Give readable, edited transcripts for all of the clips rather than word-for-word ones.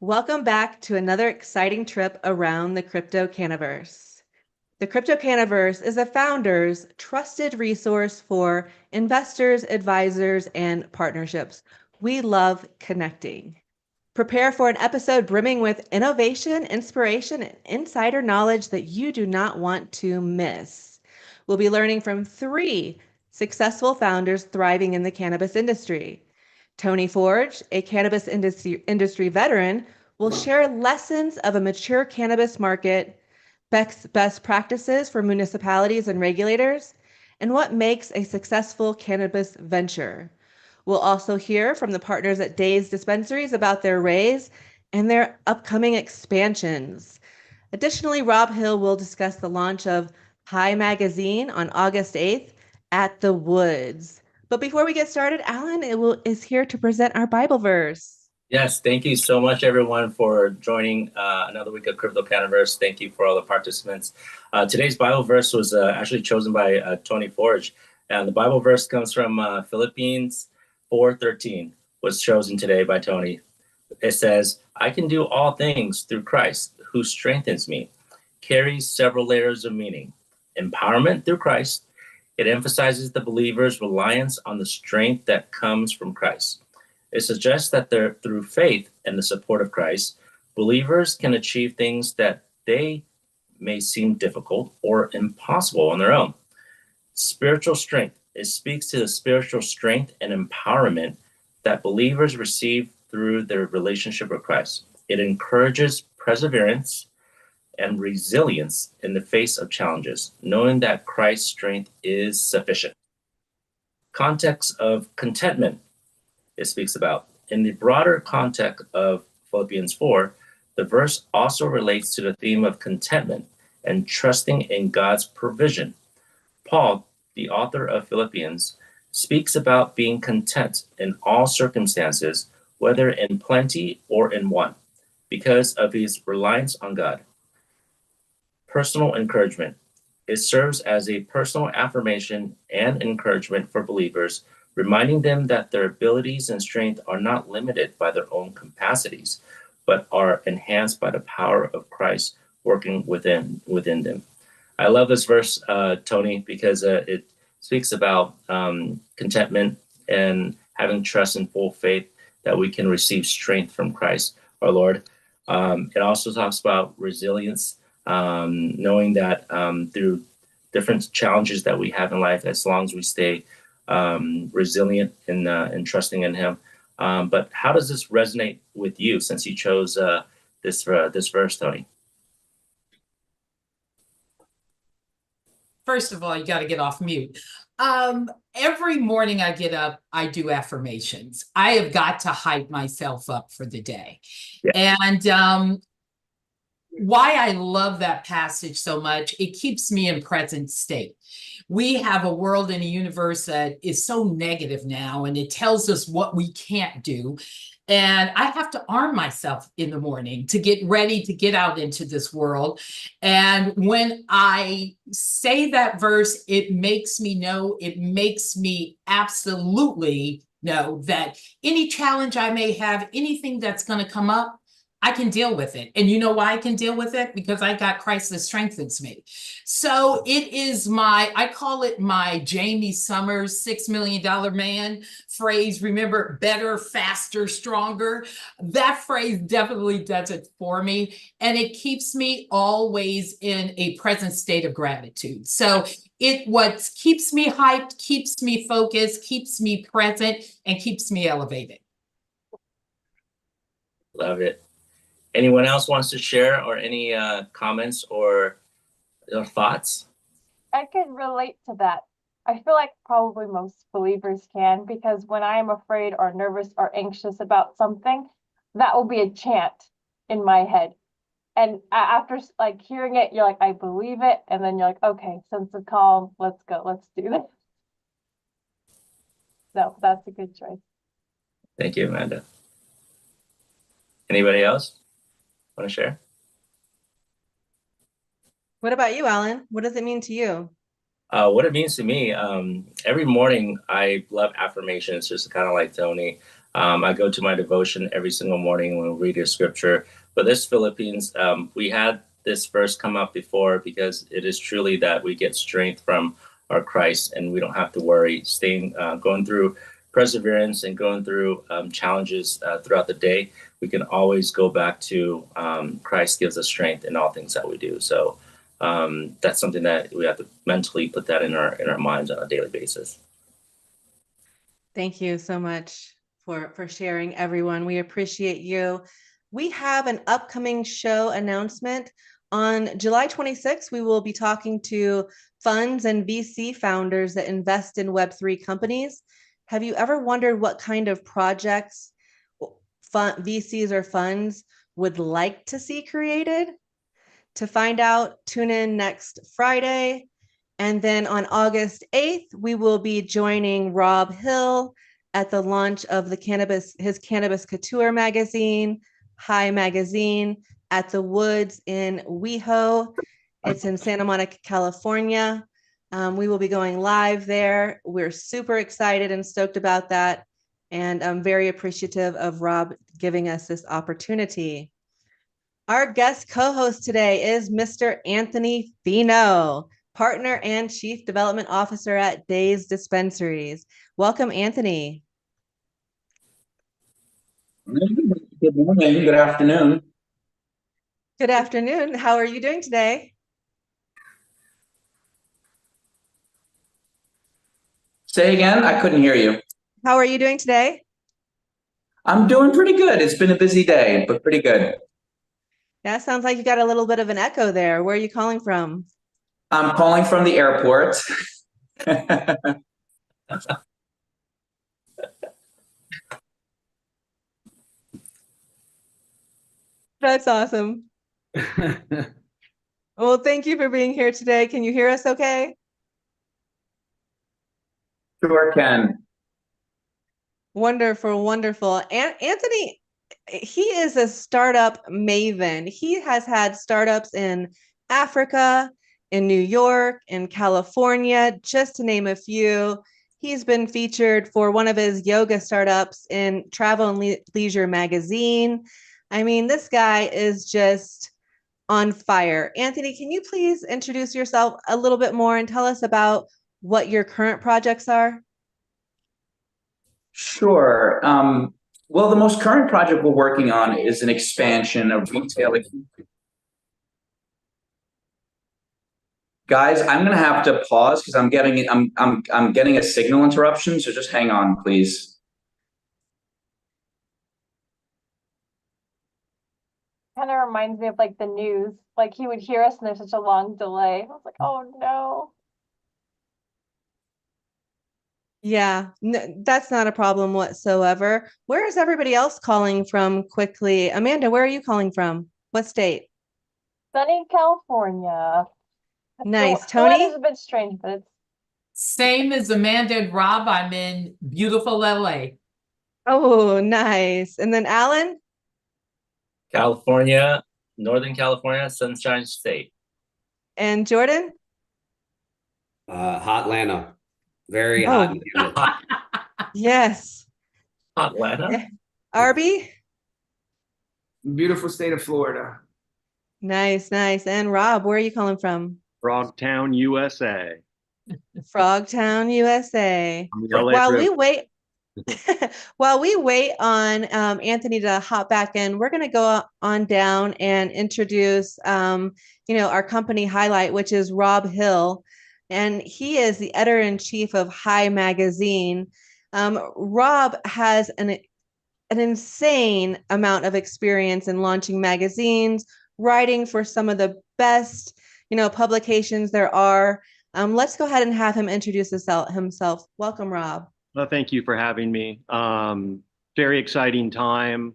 Welcome back to another exciting trip around the crypto canniverse. The crypto canniverse is a founder's trusted resource for investors, advisors, and partnerships. We love connecting. Prepare for an episode brimming with innovation, inspiration, and insider knowledge that you do not want to miss. We'll be learning from three successful founders thriving in the cannabis industry. Tony Forge, a cannabis industry veteran, will share lessons of a mature cannabis market, best practices for municipalities and regulators, and what makes a successful cannabis venture. We'll also hear from the partners at Dazed Dispensaries about their raise and their upcoming expansions. Additionally, Rob Hill will discuss the launch of Hiii Magazine on August 8th at the Woods. But before we get started, Alan is here to present our Bible verse. Yes, thank you so much, everyone, for joining another week of Crypto Cannabis. Thank you for all the participants. Today's Bible verse was actually chosen by Tony Forge, and the Bible verse comes from Philippians 4:13, was chosen today by Tony. It says, "I can do all things through Christ who strengthens me." Carries several layers of meaning. Empowerment through Christ. It emphasizes the believer's reliance on the strength that comes from Christ. It suggests that through faith and the support of Christ, believers can achieve things that they may seem difficult or impossible on their own. Spiritual strength. It speaks to the spiritual strength and empowerment that believers receive through their relationship with Christ. It encourages perseverance and resilience in the face of challenges, knowing that Christ's strength is sufficient. Context of contentment. It speaks about. In the broader context of Philippians 4, the verse also relates to the theme of contentment and trusting in God's provision. Paul, the author of Philippians, speaks about being content in all circumstances, whether in plenty or in want, because of his reliance on God. Personal encouragement. It serves as a personal affirmation and encouragement for believers, reminding them that their abilities and strength are not limited by their own capacities, but are enhanced by the power of Christ working within them. I love this verse, Tony, because it speaks about contentment and having trust and full faith that we can receive strength from Christ, our Lord. It also talks about resilience, knowing that through different challenges that we have in life, as long as we stay resilient and trusting in Him. But how does this resonate with you, since you chose this verse, Tony? First of all, you got to get off mute. Every morning I get up, I do affirmations. I have got to hype myself up for the day. Yeah. And why I love that passage so much, it keeps me in present state. We have a world and a universe that is so negative now, and it tells us what we can't do. And I have to arm myself in the morning to get ready to get out into this world. And when I say that verse, it makes me absolutely know that any challenge I may have, anything that's going to come up, I can deal with it. And you know why I can deal with it? Because I got Christ that strengthens me. So it is I call it my Jamie Summers $6 million man phrase. Remember, better, faster, stronger. That phrase definitely does it for me. And it keeps me always in a present state of gratitude. So what keeps me hyped, keeps me focused, keeps me present, and keeps me elevated. Love it. Anyone else wants to share, or any comments or thoughts? I can relate to that. I feel like probably most believers can, because when I am afraid or nervous or anxious about something, that will be a chant in my head. And after like hearing it, you're like, I believe it. And then you're like, okay, sense of calm, let's go, let's do this. So that's a good choice. Thank you, Amanda. Anybody else want to share? What about you, Alan? What does it mean to you? What it means to me, every morning I love affirmations, just kind of like Tony. I go to my devotion every single morning when we read your scripture. But this Philippines, we had this verse come up before because it is truly that we get strength from our Christ and we don't have to worry, going through perseverance and going through challenges throughout the day. We can always go back to Christ gives us strength in all things that we do. So that's something that we have to mentally put that in our minds on a daily basis. Thank you so much for sharing, everyone. We appreciate you. We have an upcoming show announcement. On July 26th, we will be talking to funds and VC founders that invest in Web3 companies. Have you ever wondered what kind of projects VCs or funds would like to see created? To find out, tune in next Friday. And then on August 8th, we will be joining Rob Hill at the launch of his Cannabis Couture magazine, Hiii magazine, at the Woods in WeHo. It's in Santa Monica, California. We will be going live there. We're super excited and stoked about that. And I'm very appreciative of Rob giving us this opportunity. Our guest co-host today is Mr. Anthony Fino, partner and chief development officer at Dazed Dispensaries. Welcome, Anthony. Good morning. Good afternoon. Good afternoon. How are you doing today? Say again? I couldn't hear you. How are you doing today? I'm doing pretty good. It's been a busy day, but pretty good. Yeah, sounds like you got a little bit of an echo there. Where are you calling from? I'm calling from the airport. That's awesome. Well, thank you for being here today. Can you hear us okay? Sure can. Wonderful, wonderful. And Anthony, he is a startup maven. He has had startups in Africa, in New York, in California, just to name a few. He's been featured for one of his yoga startups in Travel and Leisure magazine. I mean, this guy is just on fire. Anthony, can you please introduce yourself a little bit more and tell us about what your current projects are? Sure. Well, the most current project we're working on is an expansion of retail. Guys, I'm gonna have to pause because I'm getting a signal interruption. So just hang on, please. Kind of reminds me of like the news. Like he would hear us and there's such a long delay. I was like, oh no. Yeah, that's not a problem whatsoever. Where is everybody else calling from quickly? Amanda, where are you calling from? What state? Sunny California. Nice. The weather's Tony? a bit strange, but it's Same as Amanda and Rob, I'm in beautiful LA. Oh, nice. And then Alan? California, Northern California, Sunshine State. And Jordan? Hot Atlanta. Very Oh. hot and humid. Yes. Atlanta. Arby? Beautiful state of Florida. Nice, nice. And Rob, where are you calling from? Frogtown, USA. Frogtown, USA. On the LA While River. we wait, while we wait on Anthony to hop back in, we're going to go on down and introduce, our company highlight, which is Rob Hill, and he is the editor-in-chief of Hiii magazine. Rob has an insane amount of experience in launching magazines, writing for some of the best, publications there are. Let's go ahead and have him introduce himself. Welcome, Rob. Well, thank you for having me. Very exciting time.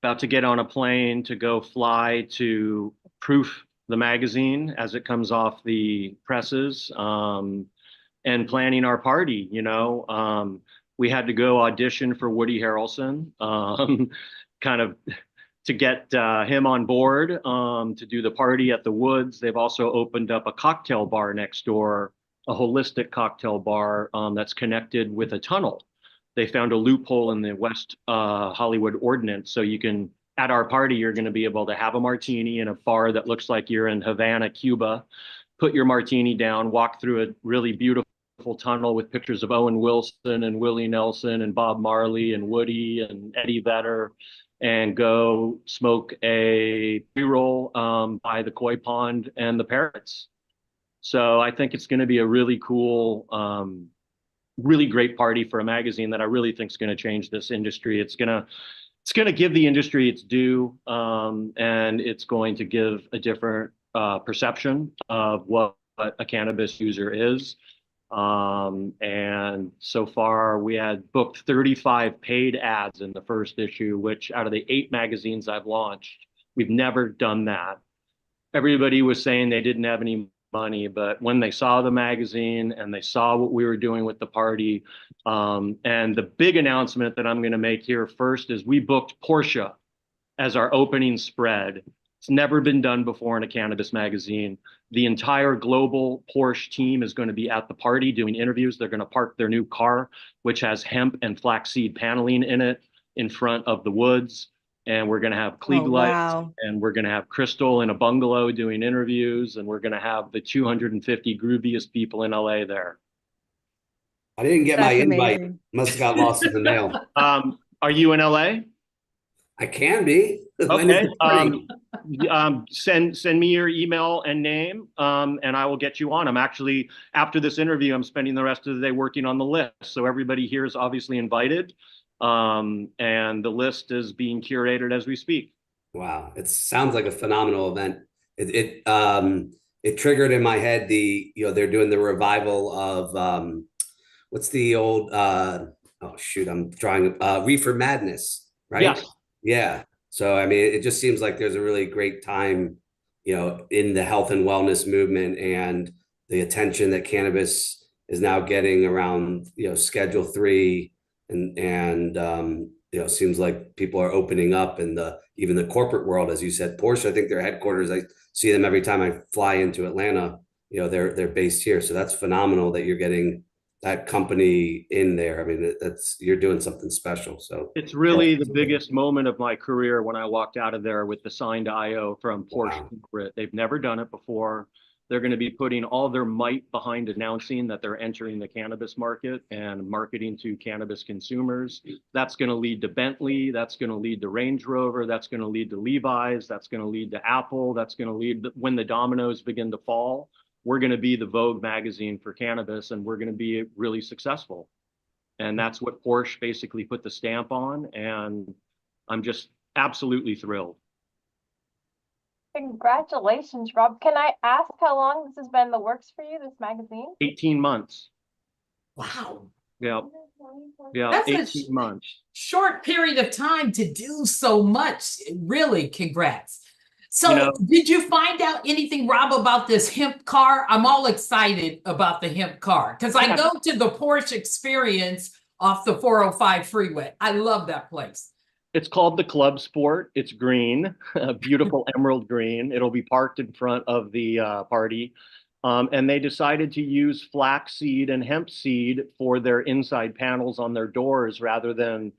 About to get on a plane to go fly to proof the magazine as it comes off the presses, and planning our party. We had to go audition for Woody Harrelson, kind of to get him on board to do the party at the Woods. They've also opened up a cocktail bar next door, a holistic cocktail bar that's connected with a tunnel. they found a loophole in the West Hollywood ordinance. So you can, at our party, you're going to be able to have a martini in a bar that looks like you're in Havana, Cuba, put your martini down, walk through a really beautiful tunnel with pictures of Owen Wilson and Willie Nelson and Bob Marley and Woody and Eddie Vedder, and go smoke a pre-roll by the koi pond and the parrots. So I think it's going to be a really cool, really great party for a magazine that I really think is going to change this industry. It's going to give the industry its due, and it's going to give a different perception of what a cannabis user is. And so far we had booked 35 paid ads in the first issue, which out of the 8 magazines I've launched, we've never done that. Everybody was saying they didn't have any money, but when they saw the magazine and they saw what we were doing with the party, and the big announcement that I'm going to make here first is we booked Porsche as our opening spread. It's never been done before in a cannabis magazine. The entire global Porsche team is going to be at the party doing interviews. They're going to park their new car, which has hemp and flaxseed paneling in it, in front of the woods. And we're going to have Klieg lights, wow. and we're going to have Crystal in a bungalow doing interviews, and we're going to have the 250 grooviest people in LA there. I didn't get my That's invite. amazing. Must have got lost in the mail. Are you in LA? I can be. When is Okay. the party? Send me your email and name, and I will get you on. I'm actually, after this interview, I'm spending the rest of the day working on the list. So everybody here is obviously invited, and the list is being curated as we speak. Wow, it sounds like a phenomenal event. It triggered in my head they're doing the revival of what's the old oh shoot, I'm drawing Reefer Madness, right? Yes. Yeah. So I mean, it just seems like there's a really great time, in the health and wellness movement, and the attention that cannabis is now getting around, Schedule 3, and it seems like people are opening up in even the corporate world, as you said. Porsche, I think their headquarters, I see them every time I fly into Atlanta. They're based here, so that's phenomenal that you're getting that company in there. I mean, you're doing something special. So it's really the biggest moment of my career when I walked out of there with the signed IO from Porsche. Wow. They've never done it before. They're going to be putting all their might behind announcing that they're entering the cannabis market and marketing to cannabis consumers. That's going to lead to Bentley. That's going to lead to Range Rover. That's going to lead to Levi's. That's going to lead to Apple. That's going to lead when the dominoes begin to fall. We're going to be the Vogue magazine for cannabis, and we're going to be really successful. And that's what Porsche basically put the stamp on. And I'm just absolutely thrilled. Congratulations, Rob. Can I ask how long this has been in the works for you, this magazine? 18 months. Wow. Yeah. Yeah. That's 18 months. Short period of time to do so much. Really, congrats. So did you find out anything, Rob, about this hemp car? I'm all excited about the hemp car because I go to the Porsche Experience off the 405 freeway. I love that place. It's called the Club Sport. It's green, a beautiful emerald green. It'll be parked in front of the party. And they decided to use flaxseed and hemp seed for their inside panels on their doors rather than,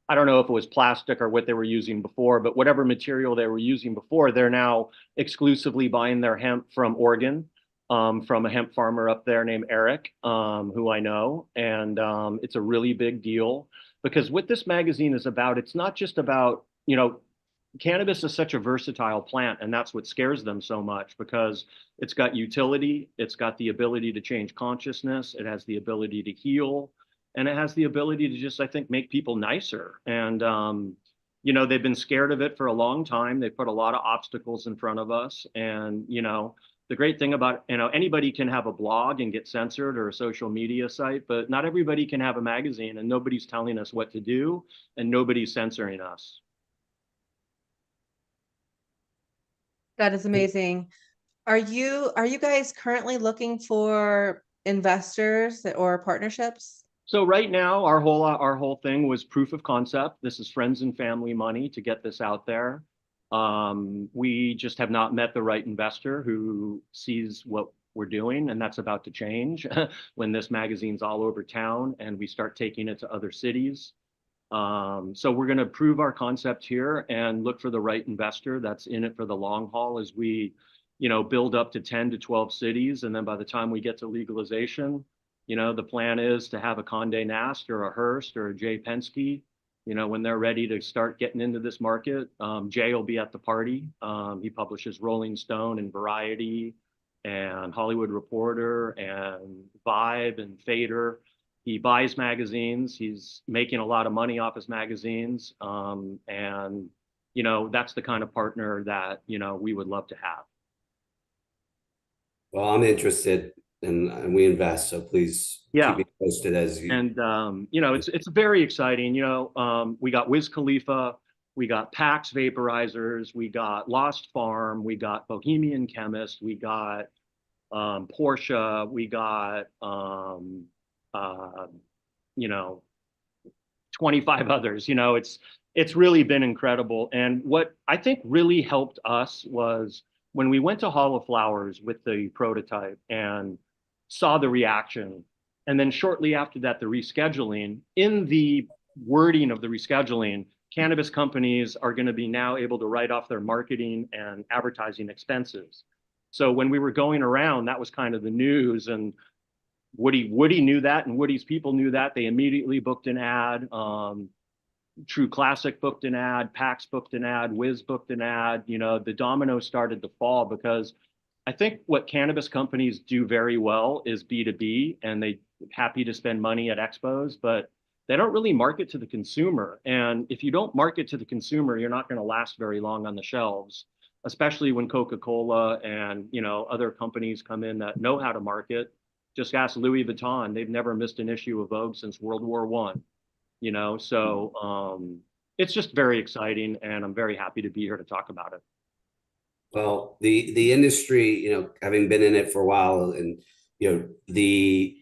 I don't know if it was plastic or what they were using before, but whatever material they were using before, they're now exclusively buying their hemp from Oregon, from a hemp farmer up there named Eric, who I know. And it's a really big deal because what this magazine is about, it's not just about, cannabis is such a versatile plant, and that's what scares them so much because it's got utility, it's got the ability to change consciousness, it has the ability to heal, and it has the ability to just, I think, make people nicer. And, they've been scared of it for a long time. They put a lot of obstacles in front of us. And, the great thing about, anybody can have a blog and get censored or a social media site, but not everybody can have a magazine, and nobody's telling us what to do and nobody's censoring us. That is amazing. Are you guys currently looking for investors or partnerships? So right now, our whole thing was proof of concept. This is friends and family money to get this out there. We just have not met the right investor who sees what we're doing, and that's about to change when this magazine's all over town and we start taking it to other cities. So we're going to prove our concept here and look for the right investor that's in it for the long haul as we, build up to 10 to 12 cities. And then by the time we get to legalization, the plan is to have a Condé Nast or a Hearst or a Jay Penske, when they're ready to start getting into this market. Jay will be at the party. He publishes Rolling Stone and Variety and Hollywood Reporter and Vibe and Fader. He buys magazines. He's making a lot of money off his magazines. And, that's the kind of partner that, we would love to have. Well, I'm interested and we invest, so please keep me posted as you. And, it's very exciting. We got Wiz Khalifa, we got Pax Vaporizers, we got Lost Farm, we got Bohemian Chemist, we got Porsche, we got 25 others. It's really been incredible. And what I think really helped us was when we went to Hall of Flowers with the prototype and saw the reaction, and then shortly after that, the rescheduling. In the wording of the rescheduling, cannabis companies are going to be now able to write off their marketing and advertising expenses. So when we were going around, that was kind of the news, and Woody knew that, and Woody's people knew that. They immediately booked an ad. True Classic booked an ad, Pax booked an ad, Wiz booked an ad. The dominoes started to fall because I think what cannabis companies do very well is B2B, and they're happy to spend money at expos, but they don't really market to the consumer. And if you don't market to the consumer, you're not going to last very long on the shelves, especially when Coca-Cola and other companies come in that know how to market. Just ask Louis Vuitton. They've never missed an issue of Vogue since World War I. So it's just very exciting, and I'm very happy to be here to talk about it. Well, the industry, having been in it for a while, and the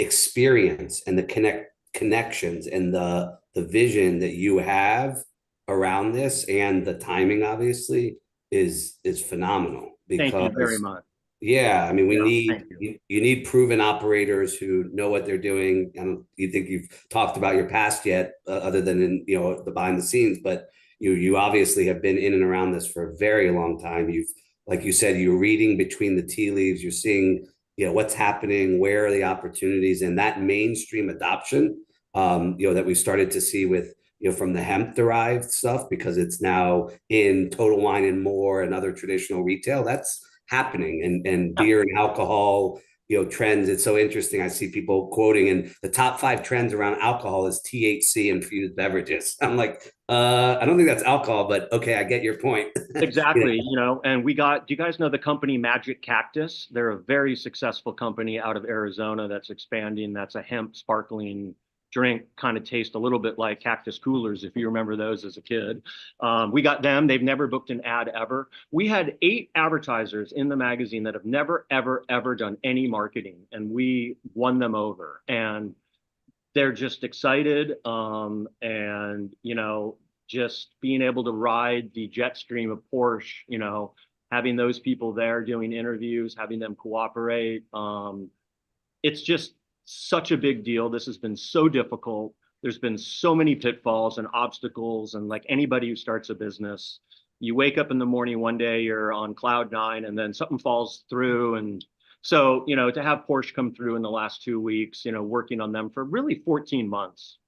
experience and the connections and the vision that you have around this and the timing obviously is phenomenal. Because thank you very much. Yeah, I mean, you need proven operators who know what they're doing. I don't you think you've talked about your past yet, other than in the behind the scenes, but you obviously have been in and around this for a very long time. You've, like you said, you're reading between the tea leaves. You're seeing what's happening, where are the opportunities, and that mainstream adoption that we started to see with from the hemp derived stuff, because it's now in Total Wine and More and other traditional retail. That's happening, and beer and alcohol trends. It's so interesting. I see people quoting, and the top 5 trends around alcohol is THC infused beverages. I'm like, I don't think that's alcohol, but okay, I get your point. Exactly. And do you guys know the company Magic Cactus? They're a very successful company out of Arizona that's expanding. That's a hemp sparkling drink, kind of taste a little bit like Cactus Coolers, if you remember those as a kid. We got them. They've never booked an ad ever. We had 8 advertisers in the magazine that have never, ever, ever done any marketing, and we won them over. And they're just excited, and just being able to ride the jet stream of Porsche, having those people there doing interviews, having them cooperate. It's just such a big deal. This has been so difficult. There's been so many pitfalls and obstacles, and like anybody who starts a business, you wake up in the morning one day, you're on cloud 9, and then something falls through. And so, to have Porsche come through in the last 2 weeks, working on them for really 14 months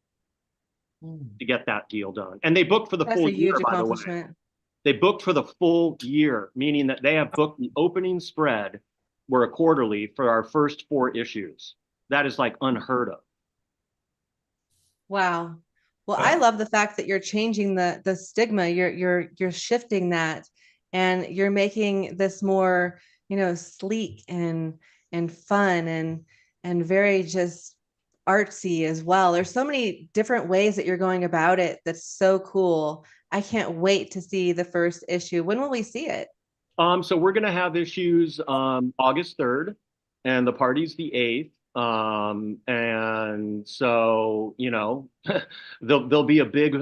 to get that deal done. And they booked for the full year, by the way. They booked for the full year, meaning that they have booked the opening spread, we're a quarterly, for our first 4 issues. That is like unheard of. Wow. Well, I love the fact that you're changing the stigma. You're shifting that, and you're making this more, sleek and fun and very just artsy as well. There's so many different ways that you're going about it. That's so cool. I can't wait to see the first issue. When will we see it? So we're going to have issues August 3rd, and the party's the 8th. And so, there'll be a big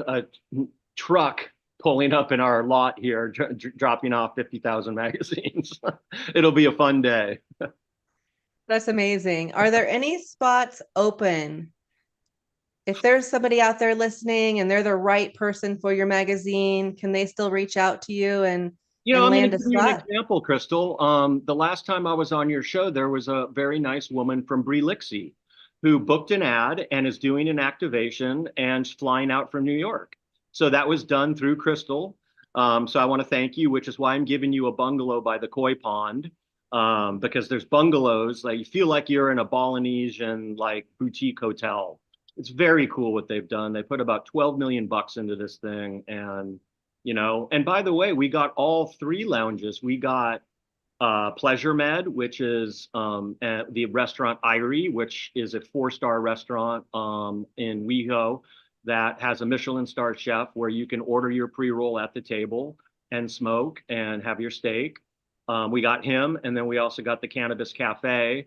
truck pulling up in our lot here, dropping off 50,000 magazines. It'll be a fun day. That's amazing. Are there any spots open? If there's somebody out there listening and they're the right person for your magazine, can they still reach out to you and I'm going land to a give you an spot? example, Crystal. The last time I was on your show, there was a very nice woman from Brelixie who booked an ad and is doing an activation and flying out from New York. So that was done through Crystal. So I want to thank you, which is why I'm giving you a bungalow by the koi pond, because there's bungalows like you feel like you're in a Balinesian like boutique hotel. It's very cool what they've done. They put about 12 million bucks into this thing, and and by the way, we got all 3 lounges. We got Pleasure Med, which is at the restaurant Irie, which is a 4-star restaurant in WeHo that has a Michelin star chef where you can order your pre-roll at the table and smoke and have your steak. We got him, and then we also got the Cannabis Cafe,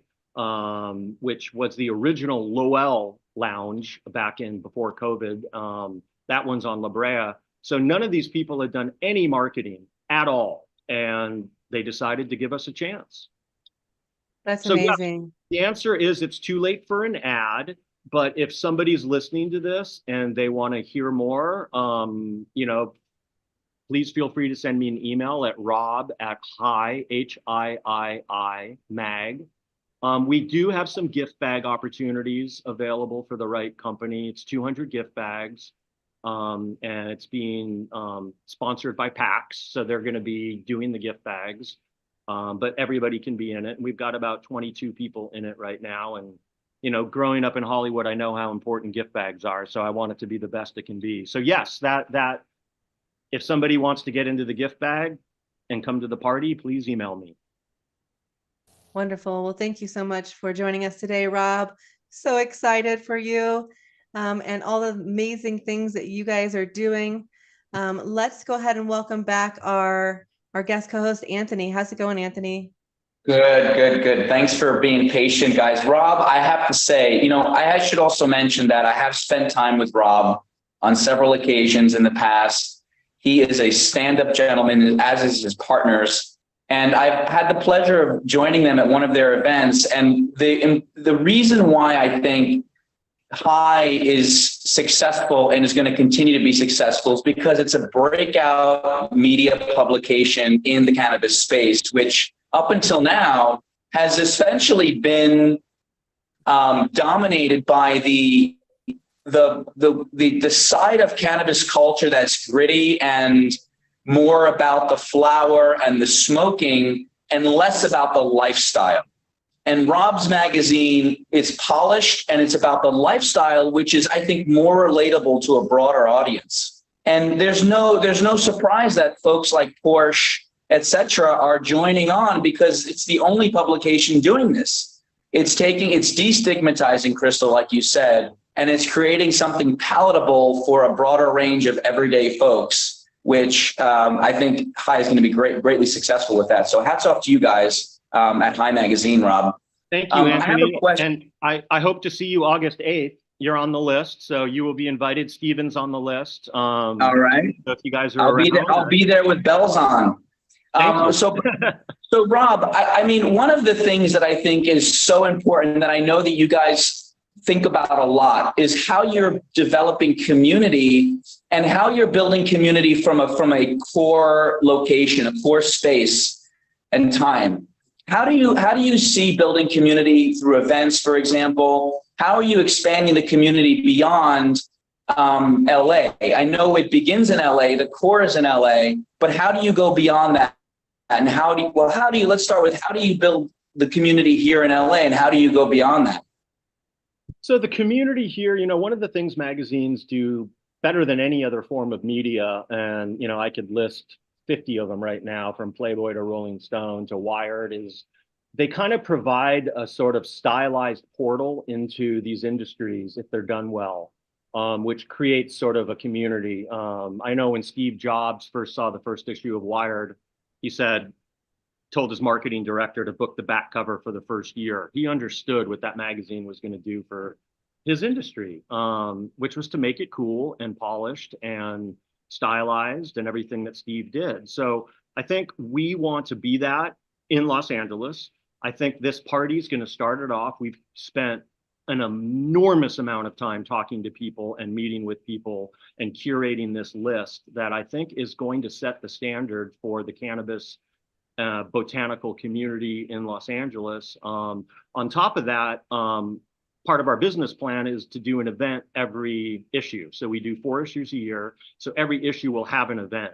which was the original Lowell Lounge back in before COVID. That one's on La Brea. So none of these people had done any marketing at all, and they decided to give us a chance. That's So, yeah, amazing. the answer is it's too late for an ad, but if somebody's listening to this and they want to hear more, please feel free to send me an email at rob@hiii, HIII, mag. We do have some gift bag opportunities available for the right company. It's 200 gift bags. And it's being sponsored by PAX, so they're going to be doing the gift bags, but everybody can be in it. And we've got about 22 people in it right now. And growing up in Hollywood, I know how important gift bags are, so I want it to be the best it can be. So yes, that if somebody wants to get into the gift bag and come to the party, please email me. Wonderful. Well, thank you so much for joining us today, Rob. So excited for you. And all the amazing things that you guys are doing. Let's go ahead and welcome back our guest co-host, Anthony. How's it going, Anthony? Good. Thanks for being patient, guys. Rob, I have to say, I should also mention that I have spent time with Rob on several occasions in the past. He is a stand-up gentleman, as is his partners. And I've had the pleasure of joining them at one of their events. And the reason why I think hiii is successful and is going to continue to be successful is because it's a breakout media publication in the cannabis space, which up until now has essentially been dominated by the side of cannabis culture that's gritty and more about the flower and the smoking and less about the lifestyle. And Rob's magazine is polished and it's about the lifestyle, which is, I think, more relatable to a broader audience. And there's no surprise that folks like Porsche, et cetera, are joining on because it's the only publication doing this. It's destigmatizing Crystal, like you said, and it's creating something palatable for a broader range of everyday folks, which I think hiii is going to be greatly successful with that. So hats off to you guys. At hiii Magazine, Rob. Thank you, Anthony. I have a question. And I hope to see you August 8th. You're on the list, so you will be invited. Steven's on the list. All right. So if you guys are around, I'll be there with bells on. So Rob, I mean, one of the things that I think is so important that I know that you guys think about a lot is how you're developing community and how you're building community from a core location, a core space and time. How do you see building community through events, for example? How are you expanding the community beyond LA? I know it begins in LA, the core is in LA, but how do you go beyond that? And let's start with how do you build the community here in LA and how do you go beyond that? So the community here, one of the things magazines do better than any other form of media, and I could list 50 of them right now, from Playboy to Rolling Stone to Wired, is they kind of provide a sort of stylized portal into these industries if they're done well, which creates sort of a community. I know when Steve Jobs first saw the first issue of Wired, he told his marketing director to book the back cover for the first year. He understood what that magazine was going to do for his industry, which was to make it cool and polished and stylized and everything that Steve did. So I think we want to be that in Los Angeles. I think this party is going to start it off. We've spent an enormous amount of time talking to people and meeting with people and curating this list that I think is going to set the standard for the cannabis botanical community in Los Angeles. On top of that, part of our business plan is to do an event every issue. So we do 4 issues a year. So every issue will have an event.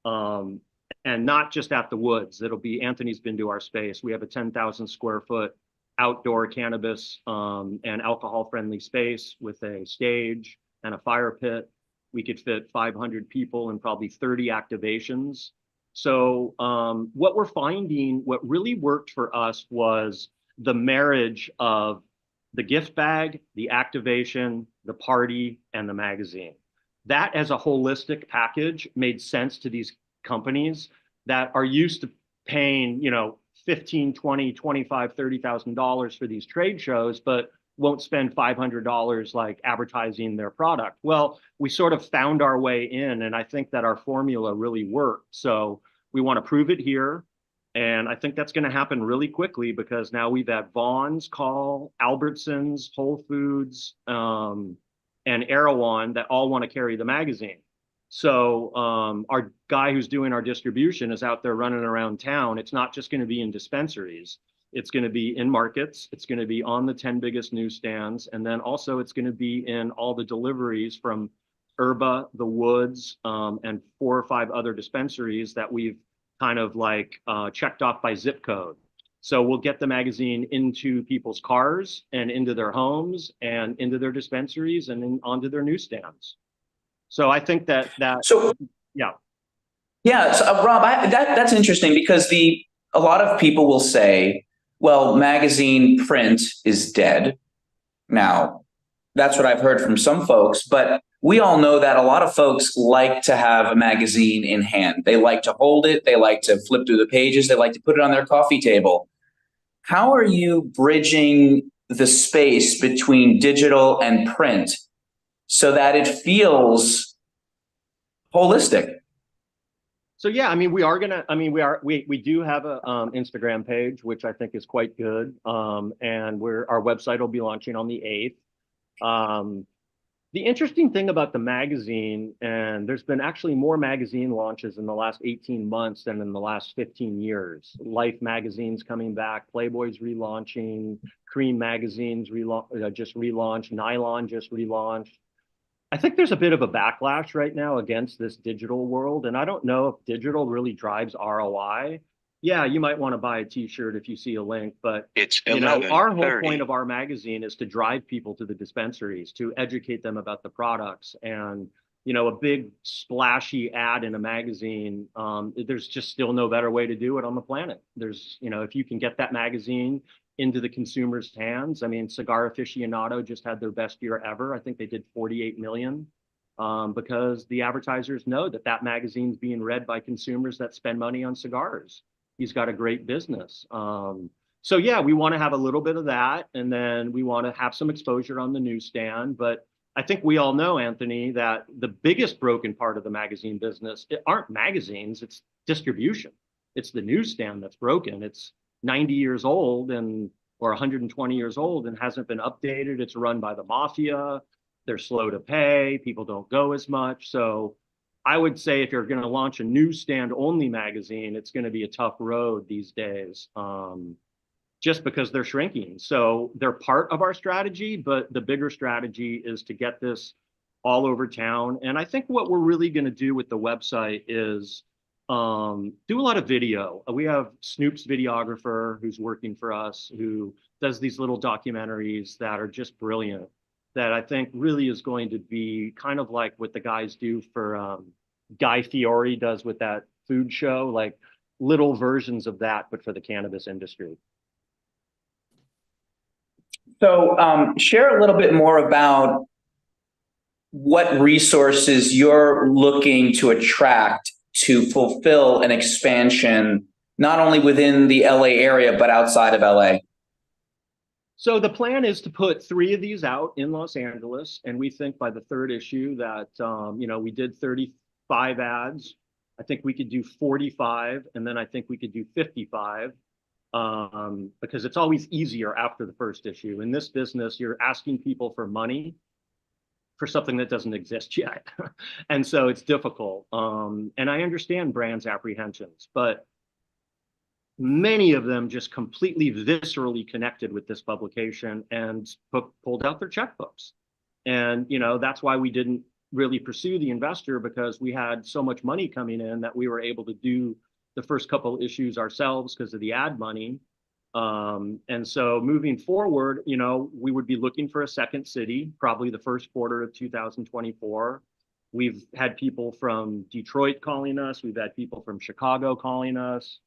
And not just at the Woods. It'll be, Anthony's been to our space. We have a 10,000 square foot outdoor cannabis and alcohol friendly space with a stage and a fire pit. We could fit 500 people and probably 30 activations. So what we're finding, what really worked for us was the marriage of the gift bag, the activation, the party, and the magazine. That as a holistic package made sense to these companies that are used to paying, you know, $15, $20, $25, $30,000 for these trade shows, but won't spend $500 like advertising their product. Well, we sort of found our way in, and I think that our formula really worked. So we want to prove it here. And I think that's going to happen really quickly because now we've had Vaughn's call, Albertsons, Whole Foods, and Erewhon that all want to carry the magazine. So our guy who's doing our distribution is out there running around town. It's not just going to be in dispensaries. It's going to be in markets. It's going to be on the 10 biggest newsstands. And then also it's going to be in all the deliveries from Herba, the Woods, and 4 or 5 other dispensaries that we've kind of like checked off by zip code. So we'll get the magazine into people's cars and into their homes and into their dispensaries and then onto their newsstands. So I think that So yeah. So, Rob, that's interesting because a lot of people will say, well, magazine print is dead. Now, that's what I've heard from some folks, but we all know that a lot of folks like to have a magazine in hand. They like to hold it. They like to flip through the pages. They like to put it on their coffee table. How are you bridging the space between digital and print so that it feels holistic? So yeah, I mean, we do have a Instagram page, which I think is quite good. And our website will be launching on the 8th. The interesting thing about the magazine, and there's been actually more magazine launches in the last 18 months than in the last 15 years. Life magazine's coming back, Playboy's relaunching, Cream magazine's just relaunched, Nylon just relaunched. I think there's a bit of a backlash right now against this digital world, and I don't know if digital really drives ROI. Yeah, you might want to buy a t-shirt if you see a link, but it's our whole point of our magazine is to drive people to the dispensaries, to educate them about the products. And, a big splashy ad in a magazine, there's just still no better way to do it on the planet. There's, if you can get that magazine into the consumer's hands. I mean, Cigar Aficionado just had their best year ever. I think they did 48 million. Because the advertisers know that magazine's being read by consumers that spend money on cigars. He's got a great business. So yeah, we want to have a little bit of that, and then we want to have some exposure on the newsstand. But I think we all know, Anthony, that the biggest broken part of the magazine business aren't magazines, it's distribution. It's the newsstand that's broken. It's 90 years old or 120 years old and hasn't been updated. It's run by the mafia. They're slow to pay. People don't go as much. So I would say if you're going to launch a newsstand only magazine, it's going to be a tough road these days, just because they're shrinking. So they're part of our strategy, but the bigger strategy is to get this all over town. And I think what we're really going to do with the website is do a lot of video. We have Snoop's videographer who's working for us, who does these little documentaries that are just brilliant, that I think really is going to be kind of like what the guys do for Guy Fieri does with that food show, like little versions of that, but for the cannabis industry. So share a little bit more about what resources you're looking to attract to fulfill an expansion, not only within the LA area, but outside of LA. So the plan is to put 3 of these out in Los Angeles. And we think by the 3rd issue that, we did 30 5 ads. I think we could do 45, and then I think we could do 55, because it's always easier after the first issue. In this business, you're asking people for money for something that doesn't exist yet. And so it's difficult. And I understand brands' apprehensions, but many of them just completely viscerally connected with this publication and pulled out their checkbooks. And, that's why we didn't really pursue the investor, because we had so much money coming in that we were able to do the first couple issues ourselves because of the ad money. And so moving forward, we would be looking for a second city, probably the first quarter of 2024. We've had people from Detroit calling us. We've had people from Chicago calling us,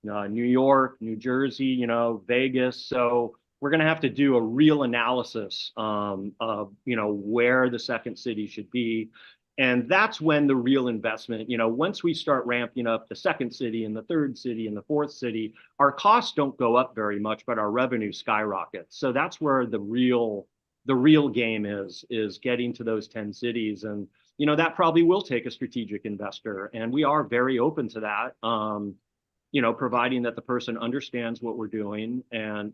New York, New Jersey, Vegas. So we're going to have to do a real analysis of, where the second city should be. And that's when the real investment, once we start ramping up the second city and the third city and the fourth city, our costs don't go up very much, but our revenue skyrockets. So that's where the real game is getting to those 10 cities. And, that probably will take a strategic investor. And we are very open to that, providing that the person understands what we're doing. And,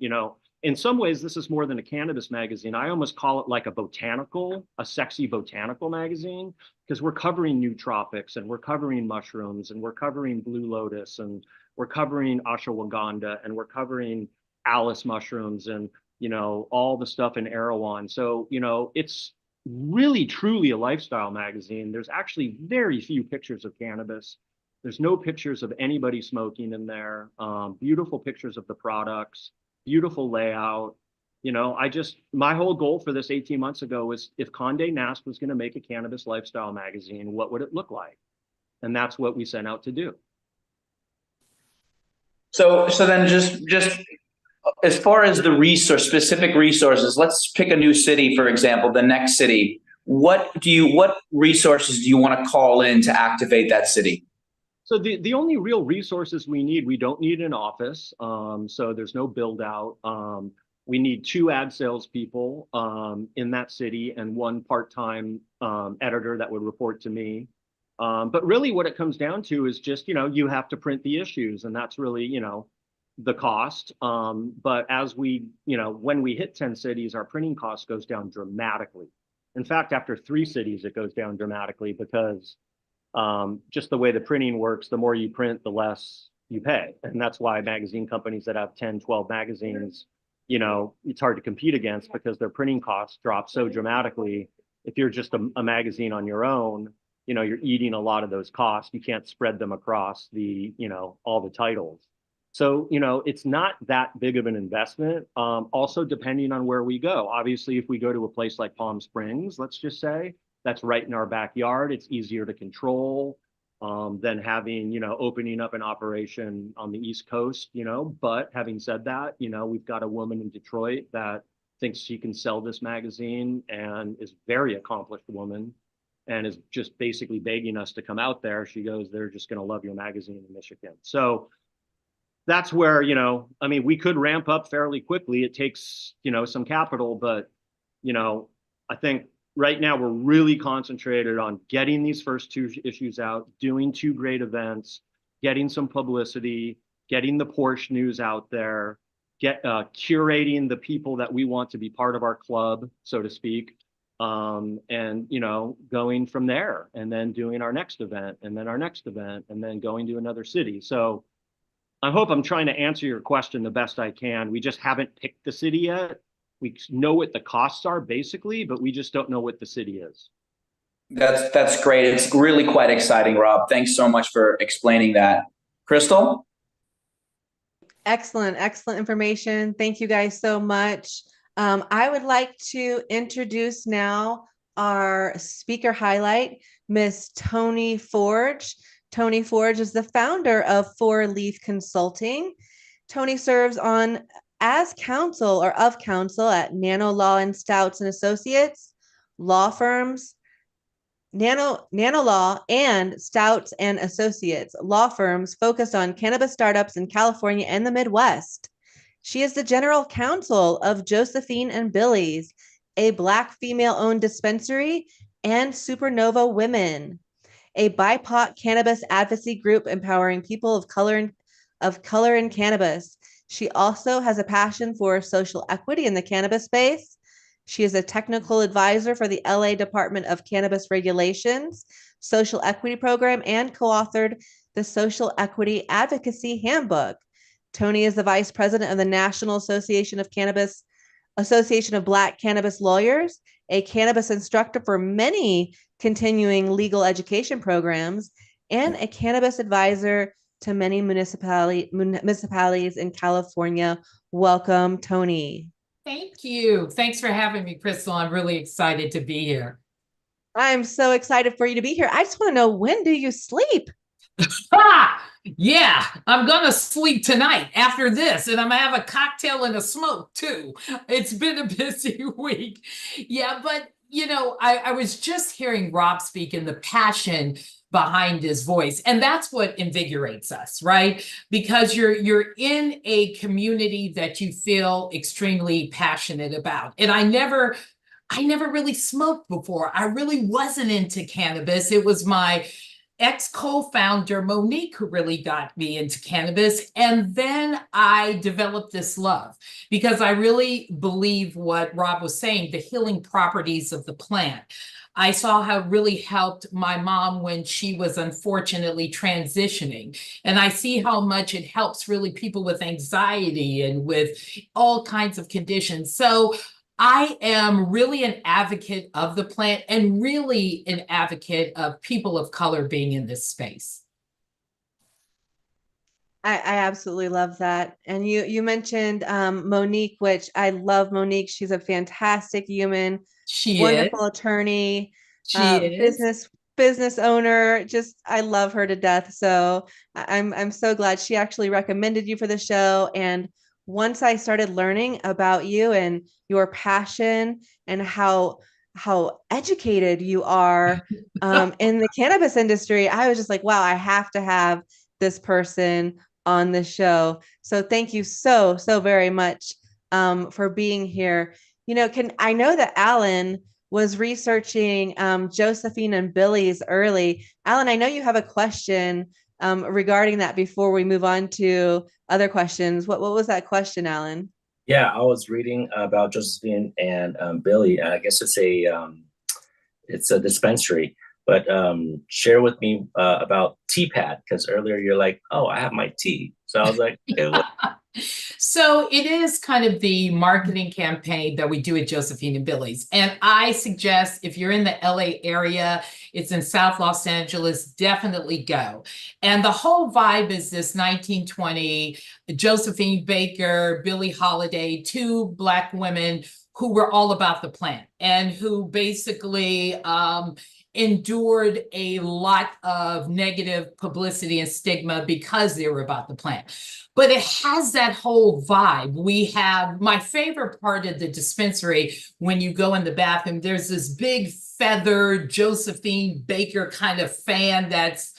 in some ways, this is more than a cannabis magazine. I almost call it like a sexy botanical magazine, because we're covering nootropics, and we're covering mushrooms, and we're covering blue lotus, and we're covering ashwagandha, and we're covering Alice mushrooms, and, all the stuff in Erewhon. So, it's really, truly a lifestyle magazine. There's actually very few pictures of cannabis. There's no pictures of anybody smoking in there. Beautiful pictures of the products. Beautiful layout. My whole goal for this 18 months ago was, if Condé Nast was going to make a cannabis lifestyle magazine, what would it look like? And that's what we set out to do. So then just as far as the specific resources, let's pick a new city, for example, the next city. What resources do you want to call in to activate that city? So the only real resources we don't need an office. So there's no build out. We need 2 ad salespeople in that city, and 1 part-time editor that would report to me. But really what it comes down to is just, you have to print the issues, and that's really, the cost. But as when we hit 10 cities, our printing cost goes down dramatically. In fact, after 3 cities, it goes down dramatically, because just the way the printing works, the more you print, the less you pay. And that's why magazine companies that have 10, 12 magazines, it's hard to compete against, because their printing costs drop so dramatically. If you're just a magazine on your own, you're eating a lot of those costs. You can't spread them across all the titles. So, it's not that big of an investment. Also, depending on where we go. Obviously, if we go to a place like Palm Springs, let's just say, that's right in our backyard. It's easier to control than having, opening up an operation on the East Coast, But having said that, we've got a woman in Detroit that thinks she can sell this magazine, and is a very accomplished woman, and is just basically begging us to come out there. She goes, they're just going to love your magazine in Michigan. So that's where, we could ramp up fairly quickly. It takes, some capital, but, I think right now we're really concentrated on getting these first 2 issues out, doing 2 great events, getting some publicity, getting the Porsche news out there, curating the people that we want to be part of our club, so to speak, and going from there, and then doing our next event, and then our next event, and then going to another city. So I hope I'm trying to answer your question the best I can. We just haven't picked the city yet. We know what the costs are basically, but we just don't know what the city is. That's great. It's really quite exciting, Rob. Thanks so much for explaining that. Crystal? Excellent information. Thank you guys so much. I would like to introduce now our speaker highlight, Miss Tony Forge. Tony Forge is the founder of 4 Leaf Consulting. Tony serves as counsel at Nano Law and Stouts and Associates, law firms, Nano Law and Stouts and Associates, law firms focused on cannabis startups in California and the Midwest. She is the general counsel of Josephine and Billy's, a Black female-owned dispensary, and Supernova Women. a BIPOC cannabis advocacy group empowering people of color in cannabis. She also has a passion for social equity in the cannabis space. She is a technical advisor for the LA Department of Cannabis Regulations Social Equity Program and co-authored the Social Equity Advocacy Handbook. Toni is the vice president of the National Association of Black Cannabis Lawyers, a cannabis instructor for many continuing legal education programs, and a cannabis advisor to many municipalities in California. Welcome, Toni. Thank you. Thanks for having me, Crystal. I'm really excited to be here. I'm so excited for you to be here. I just want to know, when do you sleep? Yeah, I'm gonna sleep tonight after this, and I'm gonna have a cocktail and a smoke too. It's been a busy week. Yeah, but you know, I was just hearing Rob speak and the passion behind his voice, and that's what invigorates us, right? Because you're in a community that you feel extremely passionate about. And I never really smoked before. I really wasn't into cannabis. It was my ex-co-founder Monique who really got me into cannabis. And then I developed this love because I really believe what Rob was saying, the healing properties of the plant. I saw how it really helped my mom when she was unfortunately transitioning. And I see how much it helps really people with anxiety and with all kinds of conditions. So I am really an advocate of the plant and really an advocate of people of color being in this space. I absolutely love that. And you mentioned Monique, which I love Monique. She's a fantastic human, wonderful attorney, business owner. Just I love her to death. So I'm so glad she actually recommended you for the show. And once I started learning about you and your passion and how educated you are in the cannabis industry, I was just like, wow, I have to have this person on the show. So thank you so very much for being here. You know, I know that Alan was researching Josephine and Billy's early. Alan, I know you have a question regarding that before we move on to other questions. What was that question, Alan? Yeah, I was reading about Josephine and Billy. I guess it's a dispensary. But share with me about T-Pad, because earlier you're like, oh, I have my tea. So I was like, okay, what? So it is kind of the marketing campaign that we do at Josephine and Billy's. And I suggest if you're in the LA area, it's in South Los Angeles, definitely go. And the whole vibe is this 1920 Josephine Baker, Billie Holiday, two Black women who were all about the plant and who basically endured a lot of negative publicity and stigma because they were about the plant. But it has that whole vibe. We have my favorite part of the dispensary when you go in the bathroom, there's this big feathered Josephine Baker kind of fan that's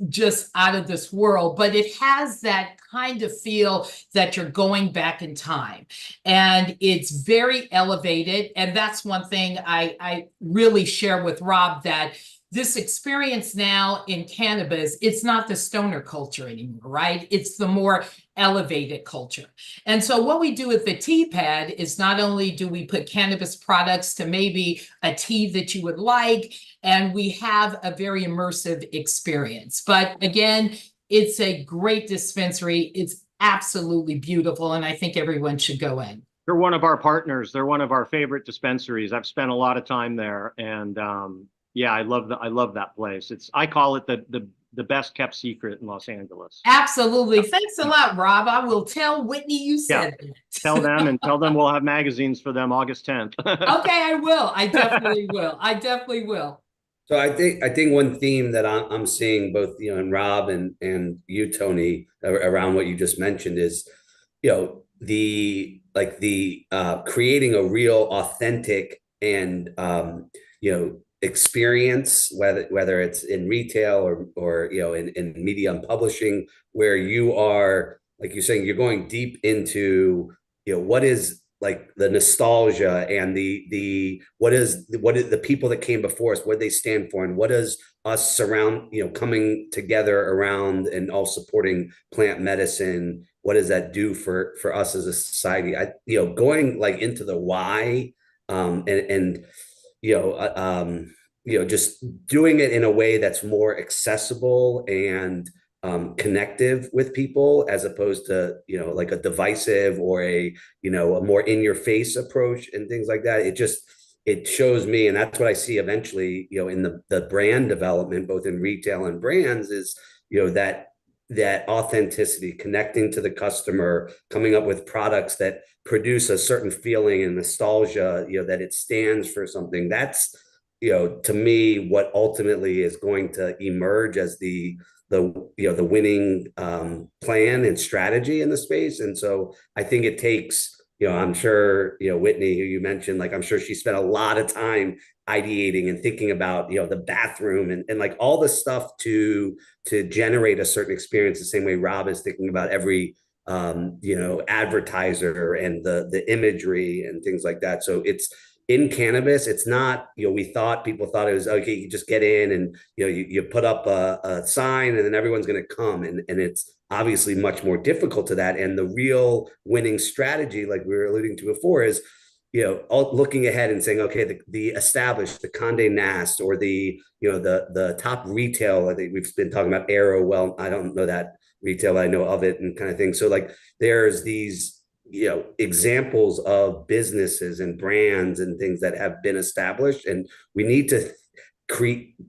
just out of this world, but it has that kind of feel that you're going back in time. And it's very elevated. And that's one thing I really share with Rob, that this experience now in cannabis, it's not the stoner culture anymore, right? It's the more elevated culture. And so what we do with the T-Pad is not only do we put cannabis products to maybe a tea that you would like, and we have a very immersive experience. But again, it's a great dispensary. It's absolutely beautiful. And I think everyone should go in. They're one of our partners. They're one of our favorite dispensaries. I've spent a lot of time there, and yeah, I love that place. I call it the best kept secret in Los Angeles. Absolutely. Thanks a lot, Rob. I will tell Whitney you said that. Tell them, and tell them we'll have magazines for them August 10th. Okay, I will. I definitely will. I definitely will. So I think one theme that I'm seeing both, you know, in Rob and you, Toni, around what you just mentioned is, you know, the creating a real authentic and you know, experience, whether it's in retail or you know, in media and publishing, where you are, like you're saying, you're going deep into, you know, what is like the nostalgia and the what is the people that came before us, what they stand for, and what does us surround, coming together around and all supporting plant medicine, what does that do for us as a society? Going like into the why, and just doing it in a way that's more accessible and connective with people, as opposed to like a divisive or a more in your face approach and things like that. It shows me, and that's what I see eventually in the brand development, both in retail and brands, is that authenticity, connecting to the customer, coming up with products that produce a certain feeling and nostalgia, that it stands for something. That's to me what ultimately is going to emerge as the winning plan and strategy in the space. And so I think it takes, I'm sure, Whitney, who you mentioned, like, I'm sure she spent a lot of time ideating and thinking about, the bathroom and like all the stuff to generate a certain experience, the same way Rob is thinking about every, advertiser and the imagery and things like that. So it's, in cannabis, it's not, people thought it was, okay, you just get in and, you put up a sign and then everyone's going to come. And it's obviously much more difficult to that. And the real winning strategy, like we were alluding to before, is, looking ahead and saying, okay, the established, the Condé Nast, or the top retail, I think we've been talking about Aero. Well, I don't know that retail, I know of it and kind of thing. So like there's these, examples of businesses and brands and things that have been established, and we need to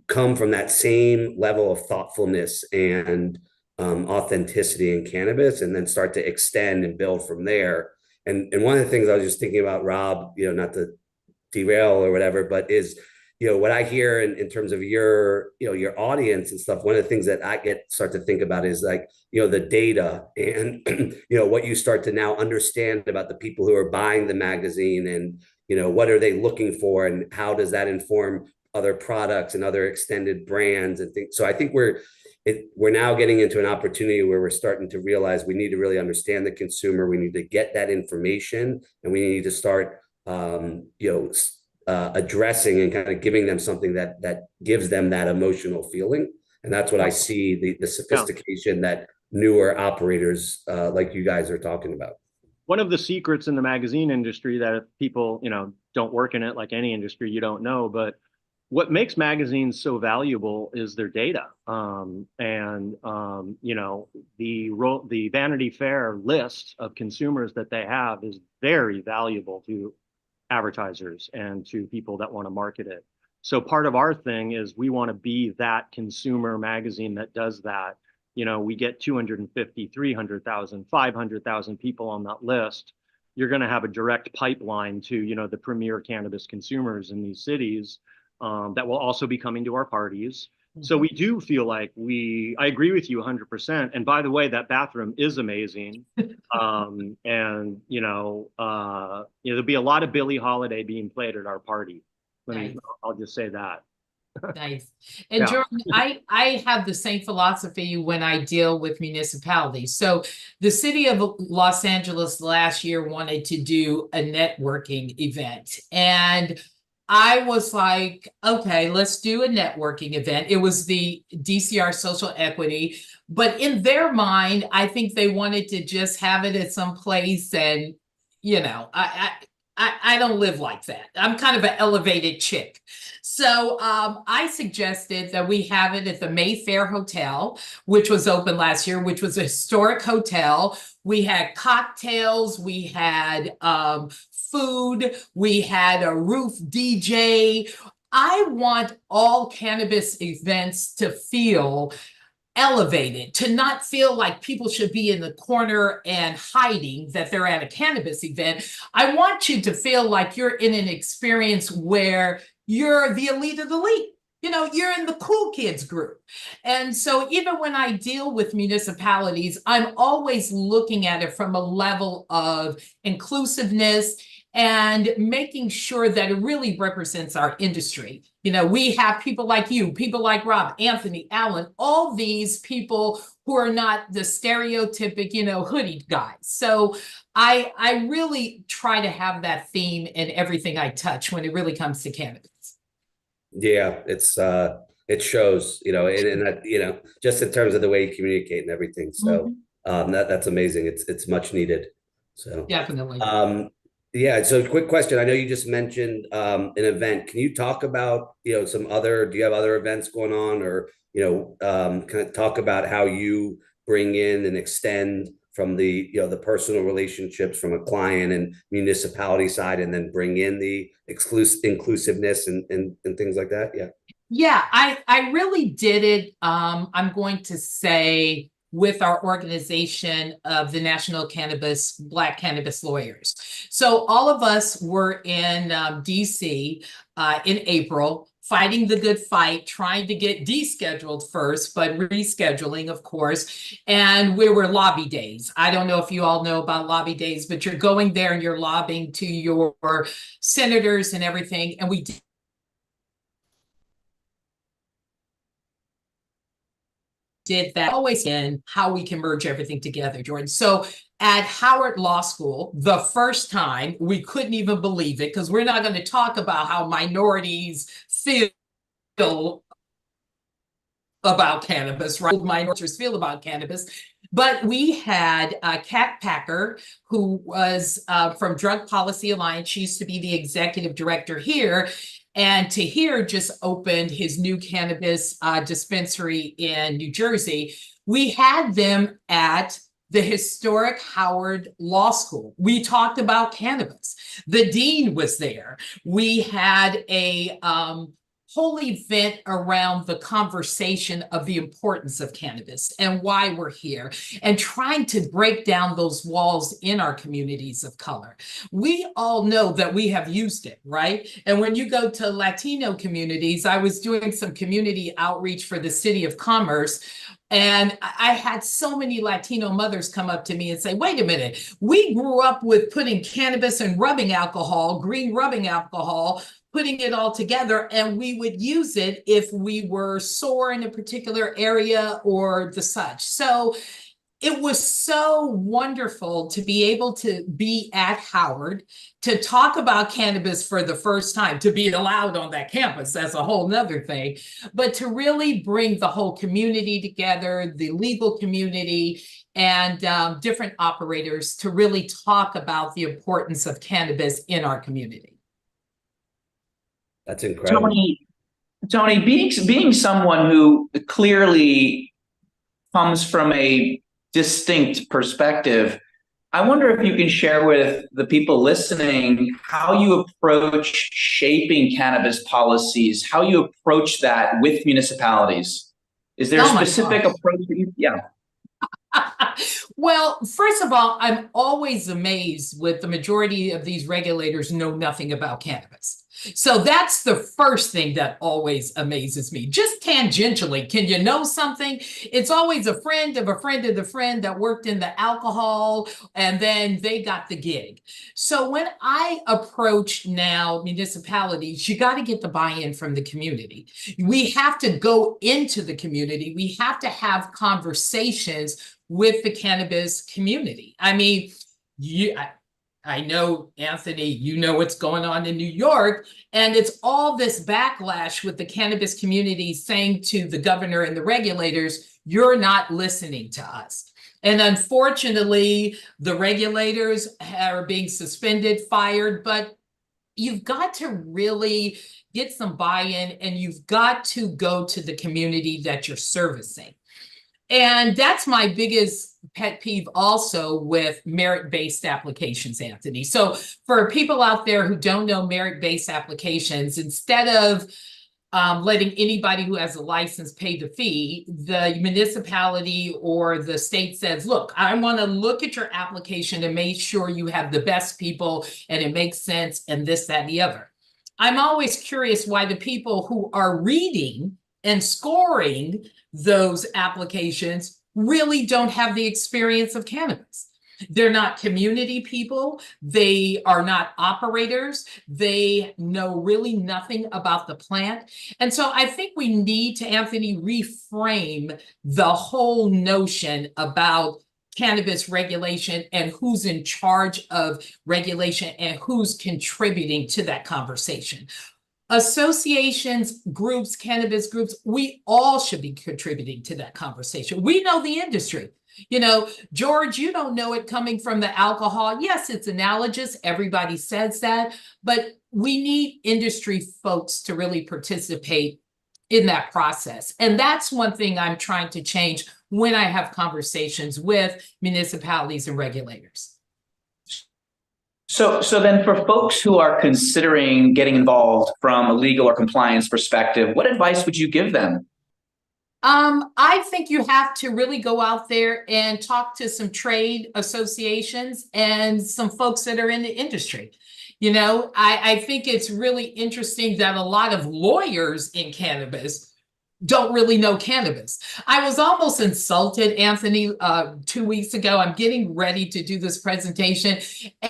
come from that same level of thoughtfulness and authenticity in cannabis, and then start to extend and build from there. And one of the things I was just thinking about, Rob, not to derail or whatever, but is, what I hear in terms of your audience and stuff, one of the things that I start to think about is like, the data and, what you start to now understand about the people who are buying the magazine, and, what are they looking for, and how does that inform other products and other extended brands and things. So I think we're now getting into an opportunity where we're starting to realize we need to really understand the consumer. We need to get that information, and we need to start, addressing and kind of giving them something that gives them that emotional feeling. And that's what I see, the sophistication that newer operators like you guys are talking about. One of the secrets in the magazine industry that if people, don't work in it, like any industry, you don't know, but what makes magazines so valuable is their data. The Vanity Fair list of consumers that they have is very valuable to advertisers and to people that want to market it. So part of our thing is we want to be that consumer magazine that does that. We get 250, 300,000, 500,000 people on that list. You're going to have a direct pipeline to, the premier cannabis consumers in these cities that will also be coming to our parties. So we do feel like I agree with you 100%. And by the way, that bathroom is amazing. There'll be a lot of Billie Holiday being played at our party. I'll just say that. Nice. And Jordan, I have the same philosophy when I deal with municipalities. So the city of Los Angeles last year wanted to do a networking event, and I was like, okay, let's do a networking event. It was the DCR Social Equity, but in their mind, I think they wanted to just have it at some place. And, I don't live like that. I'm kind of an elevated chick. So I suggested that we have it at the Mayfair Hotel, which was open last year, which was a historic hotel. We had cocktails, we had food, we had a roof DJ. I want all cannabis events to feel elevated, to not feel like people should be in the corner and hiding that they're at a cannabis event. I want you to feel like you're in an experience where you're the elite of the elite. You're in the cool kids group. And so even when I deal with municipalities, I'm always looking at it from a level of inclusiveness and making sure that it really represents our industry. You know, we have people like you, people like Rob, Anthony, Alan, all these people who are not the stereotypic, you know, hoodie guys. So I really try to have that theme in everything I touch when it really comes to cannabis. Yeah, it shows, you know, and that, you know, just in terms of the way you communicate and everything. So that's amazing. It's much needed. So Definitely. Yeah, so quick question. I know you just mentioned an event. Can you talk about, you know, do you have other events going on, or, you know, kind of talk about how you bring in and extend from the, you know, the personal relationships from a client and municipality side, and then bring in the inclusiveness and things like that? Yeah. Yeah, I really did it. I'm going to say with our organization of the National Black Cannabis Lawyers. So all of us were in DC in April, fighting the good fight, trying to get descheduled first, but rescheduling, of course. And we were lobby days. I don't know if you all know about lobby days, but you're going there and you're lobbying to your senators and everything. And we did that always in how we can merge everything together, Jordan. So at Howard Law School, the first time, we couldn't even believe it, because we're not going to talk about how minorities feel about cannabis, right? Minorities feel about cannabis. But we had Kat Packer, who was from Drug Policy Alliance. She used to be the executive director here. And Tahir just opened his new cannabis dispensary in New Jersey. We had them at the historic Howard Law School. We talked about cannabis. The dean was there. We had a whole event around the conversation of the importance of cannabis and why we're here, and trying to break down those walls in our communities of color. We all know that we have used it, right? And when you go to Latino communities, I was doing some community outreach for the City of Commerce, and I had so many Latino mothers come up to me and say, wait a minute, we grew up with putting cannabis and rubbing alcohol, green rubbing alcohol, putting it all together, and we would use it if we were sore in a particular area or the such. So it was so wonderful to be able to be at Howard, to talk about cannabis for the first time, to be allowed on that campus. That's a whole nother thing. But to really bring the whole community together, the legal community, and different operators to really talk about the importance of cannabis in our community. That's incredible. Tony, being someone who clearly comes from a distinct perspective, I wonder if you can share with the people listening how you approach shaping cannabis policies, how you approach that with municipalities. Is there a specific approach that you? Yeah. Well, first of all, I'm always amazed with the majority of these regulators know nothing about cannabis. So that's the first thing that always amazes me. Just tangentially, can you know something? It's always a friend of a friend of the friend that worked in the alcohol, and then they got the gig. So when I approach now municipalities, you got to get the buy-in from the community. We have to go into the community. We have to have conversations with the cannabis community. I mean, I know, Anthony, you know what's going on in New York, and it's all this backlash with the cannabis community saying to the governor and the regulators, you're not listening to us. And unfortunately, the regulators are being suspended, fired, but you've got to really get some buy-in, and you've got to go to the community that you're servicing. And that's my biggest pet peeve also with merit-based applications, Anthony. So for people out there who don't know merit-based applications, instead of letting anybody who has a license pay the fee, the municipality or the state says, look, I want to look at your application and make sure you have the best people and it makes sense and this, that, and the other. I'm always curious why the people who are reading and scoring those applications really don't have the experience of cannabis. They're not community people. They are not operators. They know really nothing about the plant. And so I think we need to, Anthony, reframe the whole notion about cannabis regulation and who's in charge of regulation and who's contributing to that conversation. Associations, groups, cannabis groups, we all should be contributing to that conversation. We know the industry. You know, George, you don't know it coming from the alcohol. Yes, it's analogous. Everybody says that, but we need industry folks to really participate in that process. And that's one thing I'm trying to change when I have conversations with municipalities and regulators. So then for folks who are considering getting involved from a legal or compliance perspective, what advice would you give them? I think you have to really go out there and talk to some trade associations and some folks that are in the industry. You know, I think it's really interesting that a lot of lawyers in cannabis don't really know cannabis. I was almost insulted, Anthony, 2 weeks ago. I'm getting ready to do this presentation,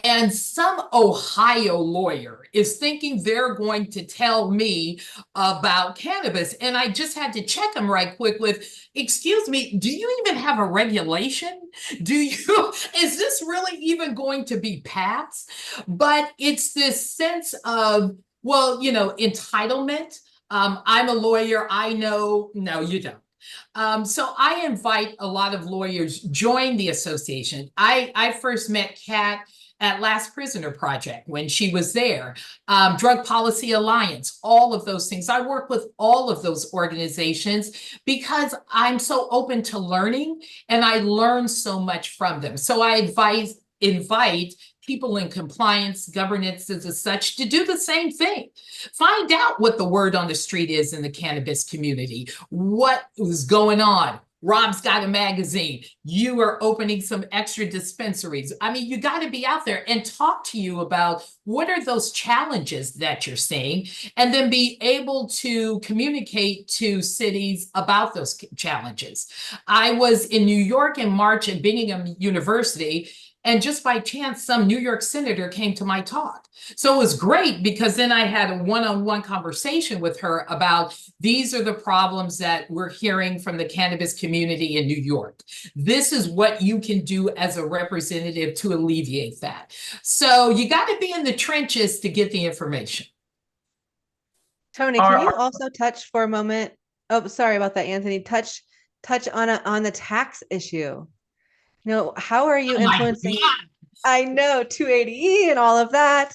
and some Ohio lawyer is thinking they're going to tell me about cannabis. And I just had to check them right quick with, excuse me, do you even have a regulation? Is this really even going to be passed? But it's this sense of, well, you know, entitlement. I'm a lawyer. I know. No, you don't. So I invite a lot of lawyers join the association. I first met Kat at Last Prisoner Project when she was there. Drug Policy Alliance, all of those things. I work with all of those organizations because I'm so open to learning and I learn so much from them. So I invite people in compliance, governances as such to do the same thing. Find out what the word on the street is in the cannabis community. What is going on? Rob's got a magazine. You are opening some extra dispensaries. I mean, you got to be out there and talk to you about what are those challenges that you're seeing, and then be able to communicate to cities about those challenges. I was in New York in March at Bingham University, and just by chance, some New York senator came to my talk. So it was great because then I had a one-on-one conversation with her about these are the problems that we're hearing from the cannabis community in New York. This is what you can do as a representative to alleviate that. So you got to be in the trenches to get the information. Tony, can you also touch for a moment? Oh, sorry about that, Anthony. Touch on the tax issue. You know, how are you influencing? I know 280E and all of that.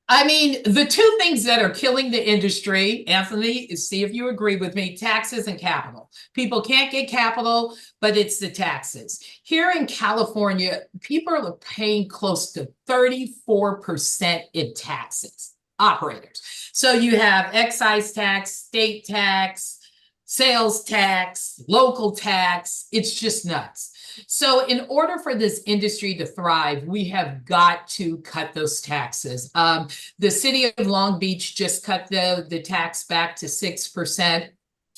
I mean, the two things that are killing the industry, Anthony, is, see if you agree with me, taxes and capital. People can't get capital, but it's the taxes. Here in California, people are paying close to 34% in taxes, operators. So you have excise tax, state tax, sales tax, local tax. It's just nuts. So in order for this industry to thrive, we have got to cut those taxes. The city of Long Beach just cut the tax back to 6%.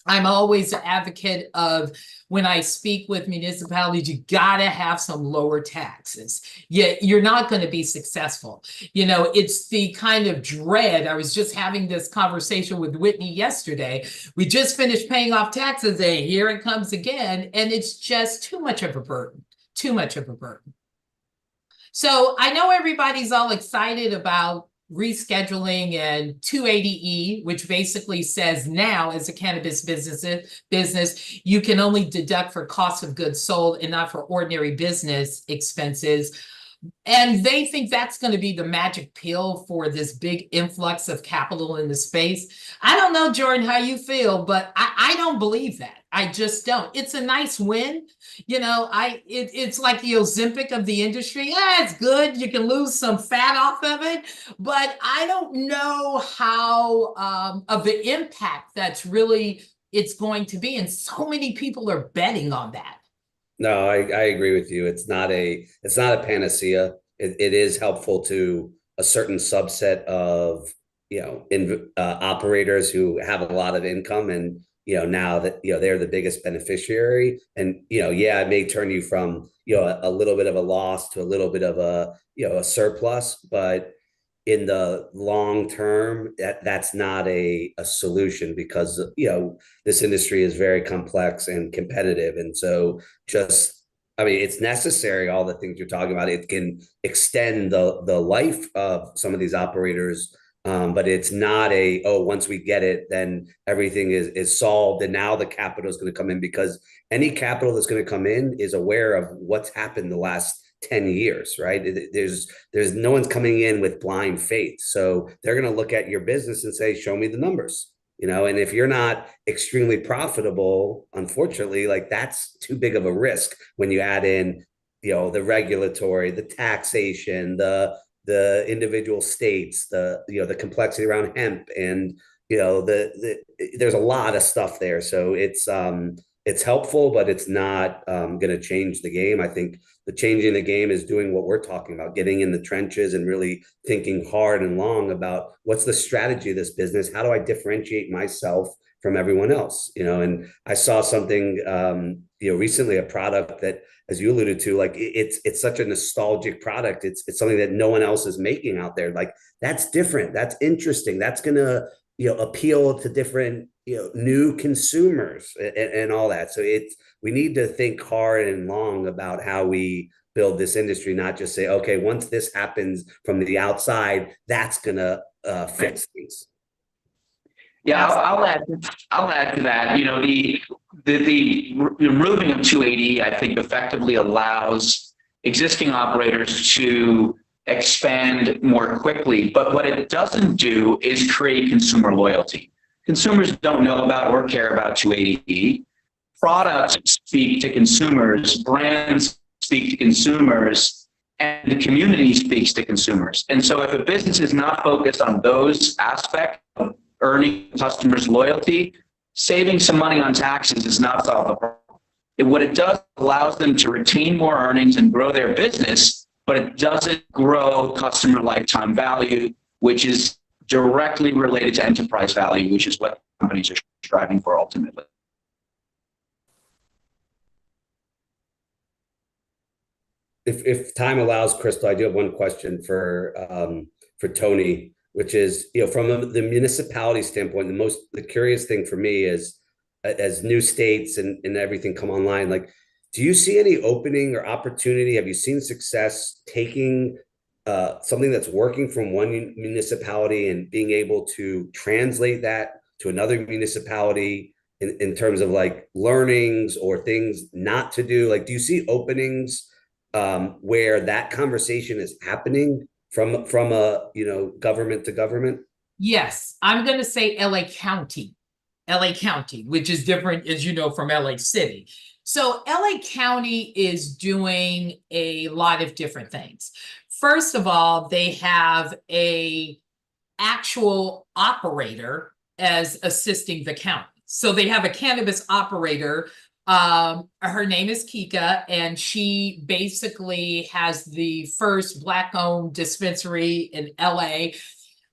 I'm always an advocate of, when I speak with municipalities, you gotta have some lower taxes. Yet you're not going to be successful. You know, it's the kind of dread. I was just having this conversation with Whitney yesterday. We just finished paying off taxes and here it comes again. And it's just too much of a burden, too much of a burden. So I know everybody's all excited about rescheduling and 280E, which basically says now as a cannabis business, you can only deduct for cost of goods sold and not for ordinary business expenses. And they think that's going to be the magic pill for this big influx of capital in the space. I don't know, Jordan, how you feel, but I don't believe that. I just don't. It's a nice win. You know, it's like the Ozempic of the industry. Yeah, it's good. You can lose some fat off of it, but I don't know how of the impact that's really it's going to be. And so many people are betting on that. No, I agree with you. It's not a panacea. It is helpful to a certain subset of, you know, operators who have a lot of income and, now that, they're the biggest beneficiary. And, yeah, it may turn you from, a little bit of a loss to a little bit of a surplus, but in the long term, that's not a solution, because, this industry is very complex and competitive. And so it's necessary, all the things you're talking about. It can extend the life of some of these operators, but it's not once we get it, then everything is solved, and now the capital is going to come in, because any capital that's going to come in is aware of what's happened the last 10 years, right? There's no one's coming in with blind faith. So they're going to look at your business and say, show me the numbers, and if you're not extremely profitable, unfortunately, like, that's too big of a risk when you add in, the regulatory, the taxation, the individual states, the complexity around hemp, and there's a lot of stuff there. So it's helpful, but it's not going to change the game. I think the changing the game is doing what we're talking about, getting in the trenches and really thinking hard and long about what's the strategy of this business. How do I differentiate myself from everyone else? And I saw something, recently, a product that, as you alluded to, like, it's such a nostalgic product. It's something that no one else is making out there. Like, that's different. That's interesting. That's going to, appeal to different, new consumers and all that. So we need to think hard and long about how we build this industry, not just say, okay, once this happens from the outside, that's going to fix things. Yeah, I'll add to that. The removing of 280, I think, effectively allows existing operators to expand more quickly. But what it doesn't do is create consumer loyalty. Consumers don't know about or care about 280E. Products speak to consumers, brands speak to consumers, and the community speaks to consumers. And so if a business is not focused on those aspects of earning customers' loyalty, saving some money on taxes does not solve the problem. What it does allows them to retain more earnings and grow their business, but it doesn't grow customer lifetime value, which is directly related to enterprise value, which is what companies are striving for ultimately. If time allows, Crystal, I do have one question for Tony, which is, from the municipality standpoint, the curious thing for me is, as new states and everything come online, like, do you see any opening or opportunity? Have you seen success taking something that's working from one municipality and being able to translate that to another municipality in terms of, like, learnings or things not to do? Like, do you see openings where that conversation is happening from a government to government? Yes, I'm going to say LA County, which is different, as you know, from LA City. So LA County is doing a lot of different things. First of all, they have a actual operator as assisting the county. So they have a cannabis operator. Her name is Kika, and she basically has the first Black-owned dispensary in LA.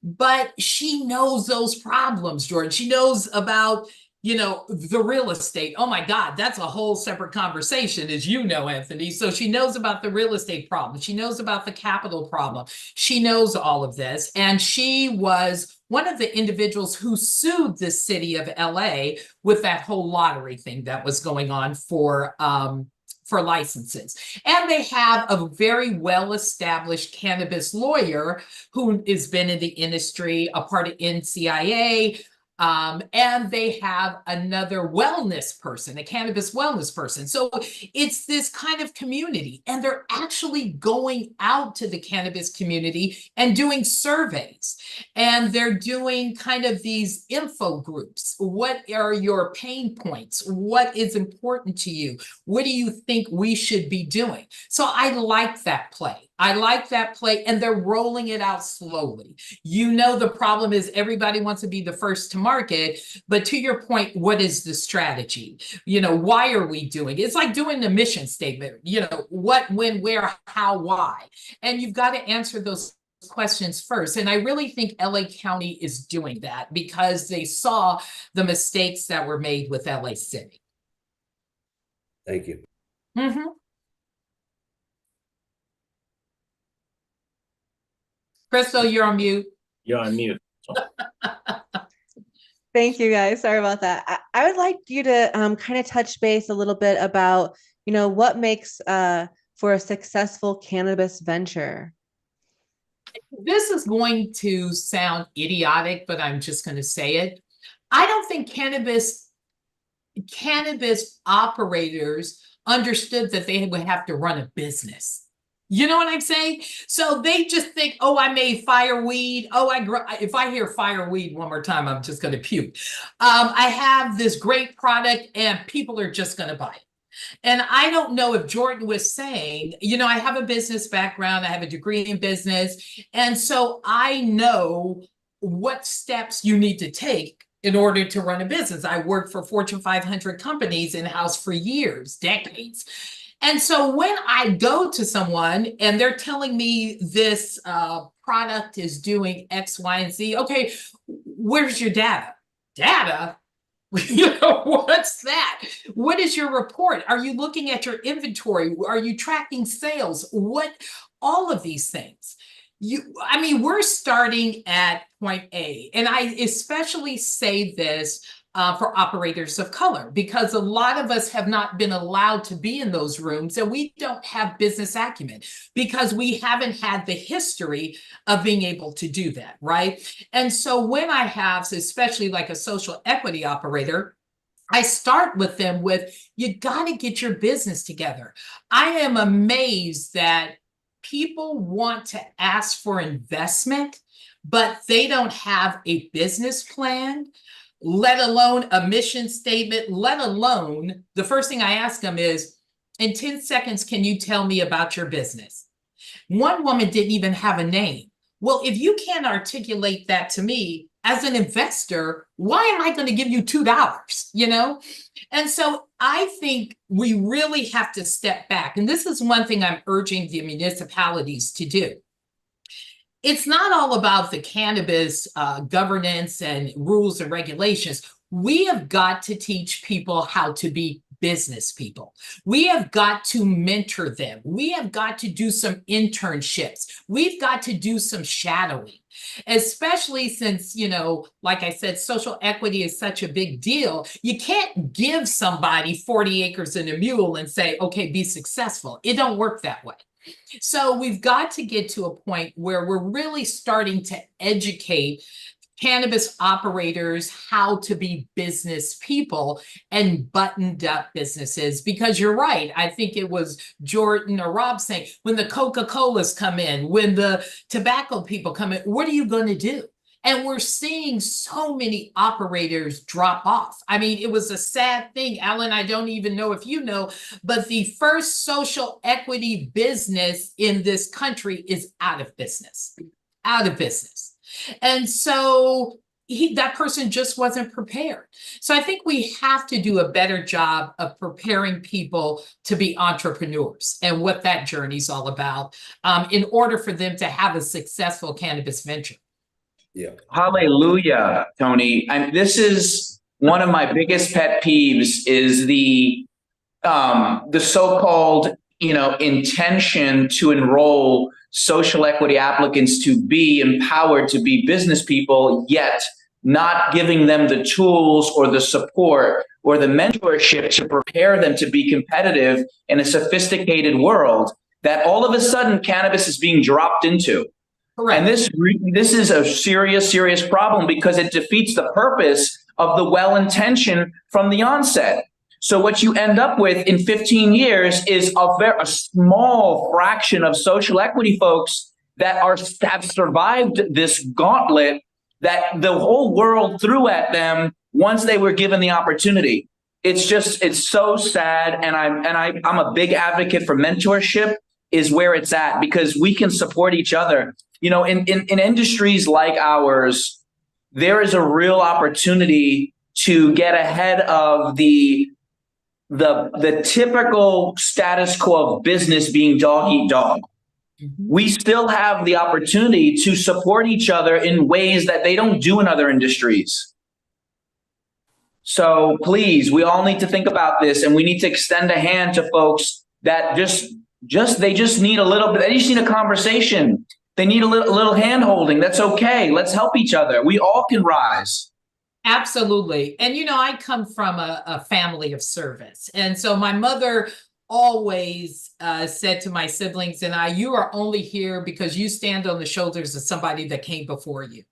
But she knows those problems, Jordan. She knows about, the real estate. Oh my God, that's a whole separate conversation, as you know, Anthony. So she knows about the real estate problem. She knows about the capital problem. She knows all of this. And she was one of the individuals who sued the city of LA with that whole lottery thing that was going on for licenses. And they have a very well-established cannabis lawyer who has been in the industry, a part of NCIA, and they have another wellness person, a cannabis wellness person. So it's this kind of community, and they're actually going out to the cannabis community and doing surveys, and they're doing kind of these info groups. What are your pain points? What is important to you? What do you think we should be doing? So I like that play. And they're rolling it out slowly. The problem is everybody wants to be the first to market, but to your point, what is the strategy? Why are we doing it? It's like doing a mission statement, what, when, where, how, why. And you've got to answer those questions first. And I really think LA County is doing that because they saw the mistakes that were made with LA City. Thank you. Mm-hmm. Crystal, you're on mute. You're on mute. Thank you, guys. Sorry about that. I would like you to kind of touch base a little bit about, what makes for a successful cannabis venture. This is going to sound idiotic, but I'm just going to say it. I don't think cannabis operators understood that they would have to run a business. You know what I'm saying? So they just think, oh, I made fireweed. Oh, if I hear fireweed one more time, I'm just going to puke. I have this great product and people are just going to buy it. And I don't know if Jordan was saying, I have a business background, I have a degree in business. And so I know what steps you need to take in order to run a business. I worked for Fortune 500 companies in-house for years, decades. And so when I go to someone and they're telling me this product is doing X, Y, and Z, okay, where's your data? Data? What's that? What is your report? Are you looking at your inventory? Are you tracking sales? All of these things. We're starting at point A. And I especially say this for operators of color, because a lot of us have not been allowed to be in those rooms and we don't have business acumen because we haven't had the history of being able to do that, right? And so when I have, especially like a social equity operator, I start with them with, you got to get your business together. I am amazed that people want to ask for investment, but they don't have a business plan, let alone a mission statement, let alone the first thing I ask them is, in 10 seconds, can you tell me about your business? One woman didn't even have a name. Well, if you can't articulate that to me as an investor, why am I going to give you $2? And so I think we really have to step back. And this is one thing I'm urging the municipalities to do. It's not all about the cannabis governance and rules and regulations. We have got to teach people how to be business people. We have got to mentor them. We have got to do some internships. We've got to do some shadowing, especially since, like I said, social equity is such a big deal. You can't give somebody 40 acres and a mule and say, okay, be successful. It don't work that way. So we've got to get to a point where we're really starting to educate cannabis operators how to be business people and buttoned up businesses, because you're right. I think it was Jordan or Rob saying, when the Coca-Colas come in, when the tobacco people come in, what are you going to do? And we're seeing so many operators drop off. It was a sad thing. Alan, I don't even know if you know, but the first social equity business in this country is out of business. And so that person just wasn't prepared. So I think we have to do a better job of preparing people to be entrepreneurs and what that journey is all about in order for them to have a successful cannabis venture. Yeah. Hallelujah, Tony. And this is one of my biggest pet peeves is the so-called, intention to enroll social equity applicants to be empowered to be business people, yet not giving them the tools or the support or the mentorship to prepare them to be competitive in a sophisticated world that all of a sudden cannabis is being dropped into. Correct. And this is a serious problem because it defeats the purpose of the well-intentioned from the onset. So what you end up with in 15 years is a small fraction of social equity folks that have survived this gauntlet that the whole world threw at them once they were given the opportunity. It's so sad, and I'm a big advocate for mentorship is where it's at, because we can support each other. In industries like ours, there is a real opportunity to get ahead of the typical status quo of business being dog eat dog. we still have the opportunity to support each other in ways that they don't do in other industries. So please, we all need to think about this, and we need to extend a hand to folks that they just need a little bit, they just need a conversation. They need a little hand holding. That's okay. Let's help each other. We all can rise. Absolutely. And, I come from a family of service. And so my mother always said to my siblings and I, you are only here because you stand on the shoulders of somebody that came before you.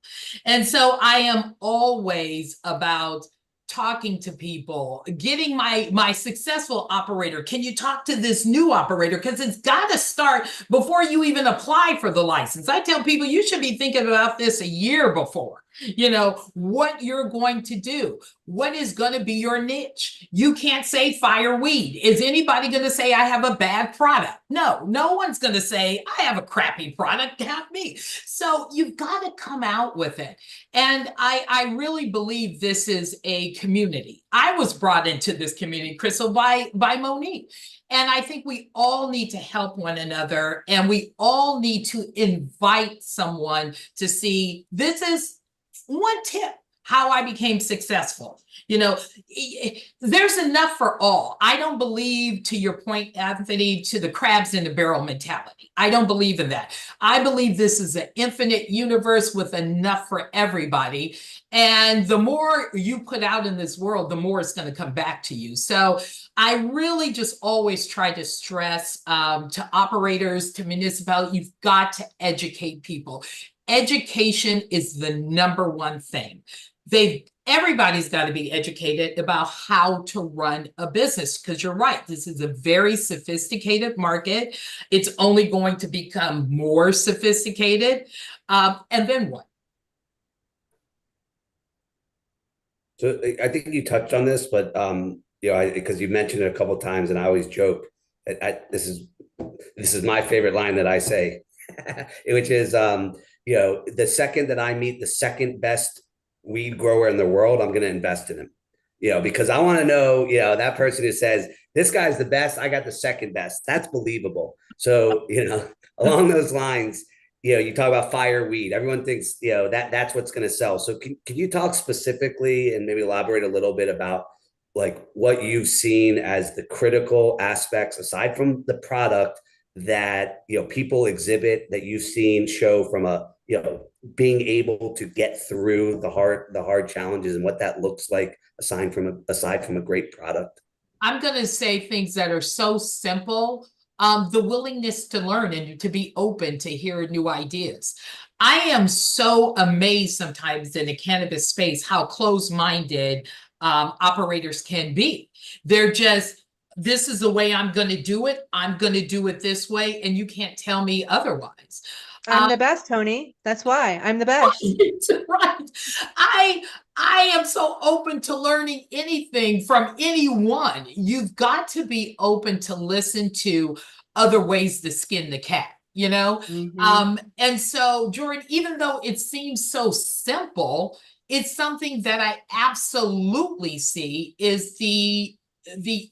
And so I am always about talking to people, getting my successful operator. Can you talk to this new operator? Because it's got to start before you even apply for the license. I tell people you should be thinking about this a year before. What you're going to do, what is going to be your niche. You can't say fire weed. Is anybody going to say I have a bad product? No one's going to say I have a crappy product. Have me. So you've got to come out with it. And I really believe this is a community. I was brought into this community, Crystal, by Monique. And I think we all need to help one another, and we all need to invite someone to see this is one tip how I became successful. There's enough for all. I don't believe, to your point, Anthony, to the crabs in the barrel mentality. I don't believe in that. I believe this is an infinite universe with enough for everybody. And the more you put out in this world, the more it's going to come back to you. So I really just always try to stress to operators, to municipalities, you've got to educate people. Education is the number one thing. Everybody's got to be educated about how to run a business, because you're right. This is a very sophisticated market. It's only going to become more sophisticated. And then what? So I think you touched on this, but because you mentioned it a couple of times, and I always joke that this is my favorite line that I say, which is the second that I meet the second best weed grower in the world, I'm going to invest in him, because I want to know, that person who says, this guy's the best, I got the second best. That's believable. So, along those lines, you talk about fire weed. Everyone thinks, that's what's going to sell. So can you talk specifically and maybe elaborate a little bit about like what you've seen as the critical aspects aside from the product that, people exhibit that you've seen show from being able to get through the hard challenges and what that looks like aside from a great product? I'm going to say things that are so simple. The willingness to learn and to be open to hear new ideas. I am so amazed sometimes in the cannabis space how closed-minded operators can be. They're just, this is the way I'm going to do it. I'm going to do it this way, and you can't tell me otherwise. I'm the best, Tony. That's why I'm the best. Right. I am so open to learning anything from anyone. You've got to be open to listen to other ways to skin the cat, Mm-hmm. And so, Jordan, even though it seems so simple, it's something that I absolutely see is the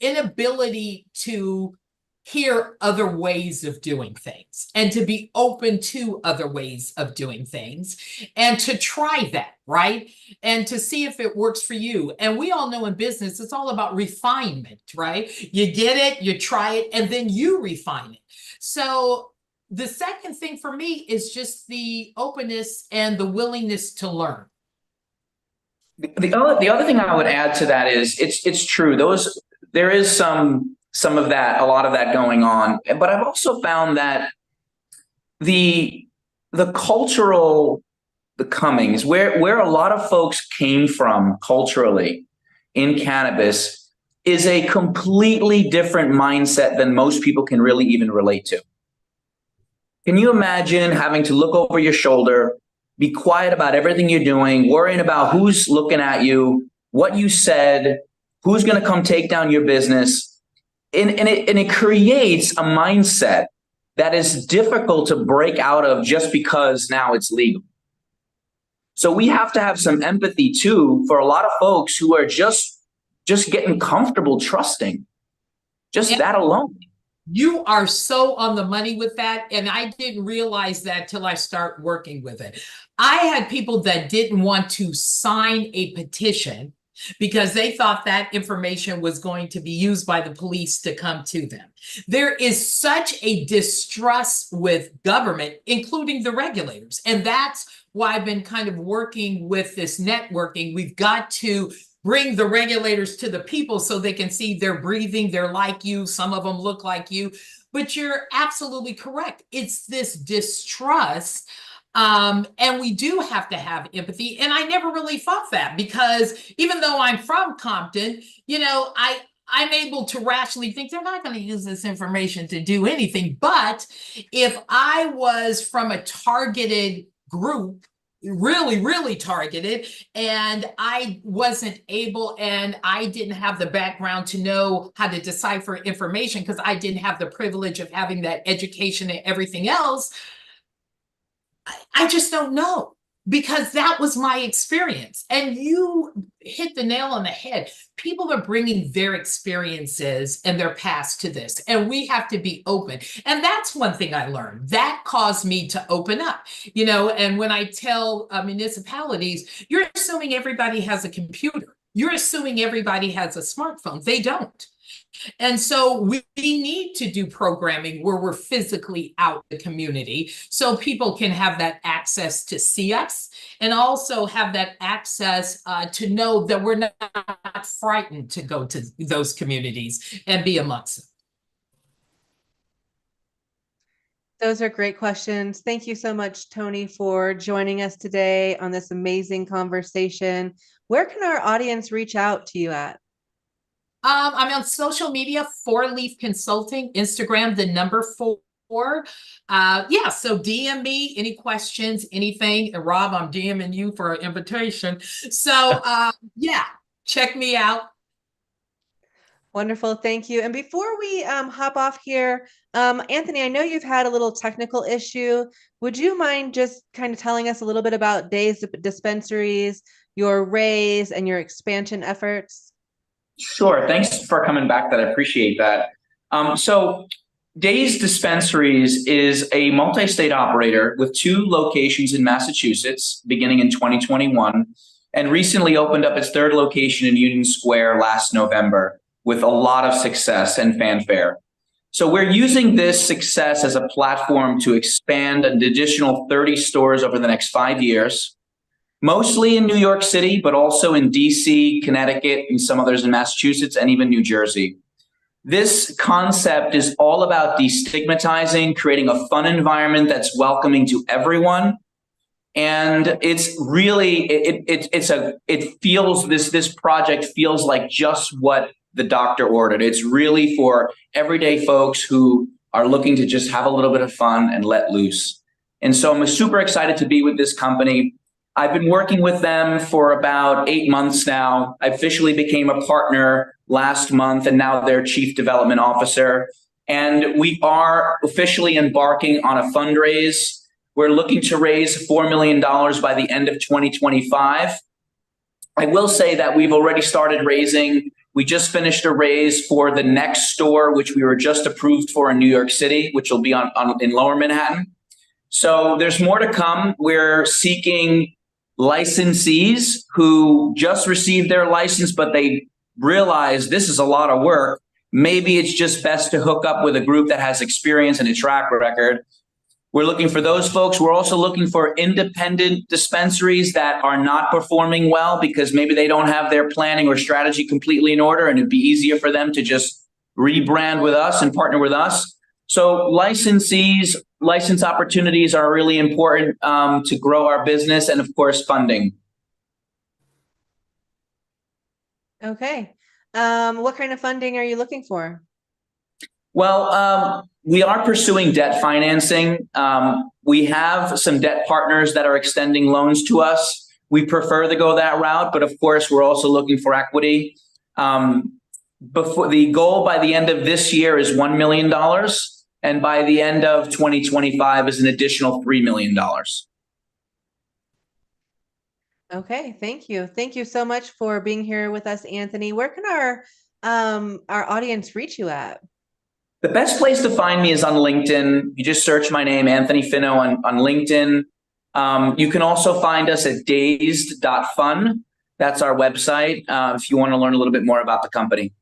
inability to hear other ways of doing things and to be open to other ways of doing things and to try that, right? And to see if it works for you. And we all know in business, it's all about refinement, right? You get it, you try it, and then you refine it. So the second thing for me is just the openness and the willingness to learn. The other thing I would add to that is it's true. There is some of that, a lot of that going on. But I've also found that the cultural becomings, where a lot of folks came from culturally in cannabis, is a completely different mindset than most people can really even relate to. Can you imagine having to look over your shoulder, be quiet about everything you're doing, worrying about who's looking at you, what you said, who's going to come take down your business? And it creates a mindset that is difficult to break out of just because now it's legal. So we have to have some empathy too for a lot of folks who are just getting comfortable trusting, just that alone. You are so on the money with that. And I didn't realize that till I start working with it. I had people that didn't want to sign a petition because they thought that information was going to be used by the police to come to them. There is such a distrust with government, including the regulators. And that's why I've been kind of working with this networking. We've got to bring the regulators to the people so they can see they're breathing, they're like you, some of them look like you. But you're absolutely correct. It's this distrust. And we do have to have empathy. And I never really thought that, because even though I'm from Compton, I'm able to rationally think they're not going to use this information to do anything. But if I was from a targeted group, really, really targeted, and I wasn't able, and I didn't have the background to know how to decipher information because I didn't have the privilege of having that education and everything else, I just don't know, because that was my experience. And you hit the nail on the head. People are bringing their experiences and their past to this, and we have to be open. And that's one thing I learned that caused me to open up, and when I tell municipalities, you're assuming everybody has a computer. You're assuming everybody has a smartphone. They don't. And so we need to do programming where we're physically out in the community so people can have that access to see us, and also have that access to know that we're not frightened to go to those communities and be amongst them. Those are great questions. Thank you so much, Tony, for joining us today on this amazing conversation. Where can our audience reach out to you at? I'm on social media, 4Leaf Consulting, Instagram, the number 4. So DM me any questions, anything. And Rob, I'm DMing you for an invitation. So check me out. Wonderful. Thank you. And before we hop off here, Anthony, I know you've had a little technical issue. Would you mind just kind of telling us a little bit about Dazed Dispensaries, your raise, and your expansion efforts? Sure. Thanks for coming back. I appreciate that. So Dazed Dispensaries is a multi-state operator with 2 locations in Massachusetts beginning in 2021, and recently opened up its 3rd location in Union Square last November with a lot of success and fanfare. So we're using this success as a platform to expand an additional 30 stores over the next 5 years, mostly in New York City, but also in DC, Connecticut, and some others in Massachusetts, and even New Jersey. This concept is all about destigmatizing, creating a fun environment that's welcoming to everyone. And it's really, this project feels like just what the doctor ordered. It's really for everyday folks who are looking to just have a little bit of fun and let loose. And so I'm super excited to be with this company. I've been working with them for about 8 months now. I officially became a partner last month, and now their chief development officer. And we are officially embarking on a fundraise. We're looking to raise $4 million by the end of 2025. I will say that we've already started raising. We just finished a raise for the next store, which we were just approved for in New York City, which will be in Lower Manhattan. So there's more to come. We're seeking licensees who just received their license, but they realize this is a lot of work. Maybe it's just best to hook up with a group that has experience and a track record. We're looking for those folks. We're also looking for independent dispensaries that are not performing well because maybe they don't have their planning or strategy completely in order, and it'd be easier for them to just rebrand with us and partner with us. So licensees, license opportunities are really important to grow our business, and of course, funding. Okay. What kind of funding are you looking for? Well, we are pursuing debt financing. We have some debt partners that are extending loans to us. We prefer to go that route, but of course, we're also looking for equity. Before the goal by the end of this year is $1 million, and by the end of 2025 is an additional $3 million. Okay, thank you. Thank you so much for being here with us, Anthony. Where can our audience reach you at? The best place to find me is on LinkedIn. You just search my name, Anthony Finno, on LinkedIn. You can also find us at dazed.fun. That's our website if you want to learn a little bit more about the company.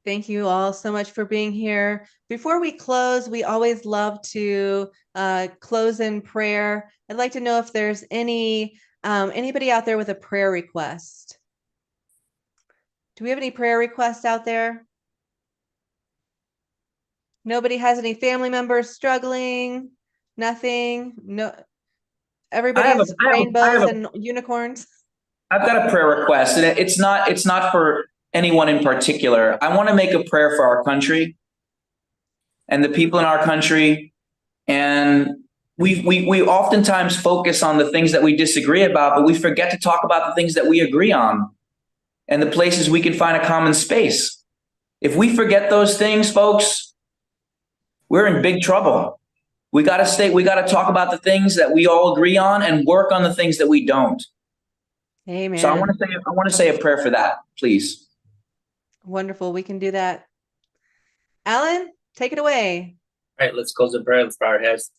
Thank you all so much for being here. Before we close, we always love to close in prayer. I'd like to know if there's anybody out there with a prayer request. Do we have any prayer requests out there? Nobody has any family members struggling? Nothing? No. Everybody's rainbows and unicorns. I've got a prayer request, and it's not for anyone in particular. I want to make a prayer for our country and the people in our country. And we oftentimes focus on the things that we disagree about, but we forget to talk about the things that we agree on and the places we can find a common space. If we forget those things, folks, we're in big trouble. We got to talk about the things that we all agree on and work on the things that we don't. Amen. So I want to say a prayer for that, please. Wonderful. We can do that. Alan, take it away. All right, let's close in prayer. Let's bow our heads.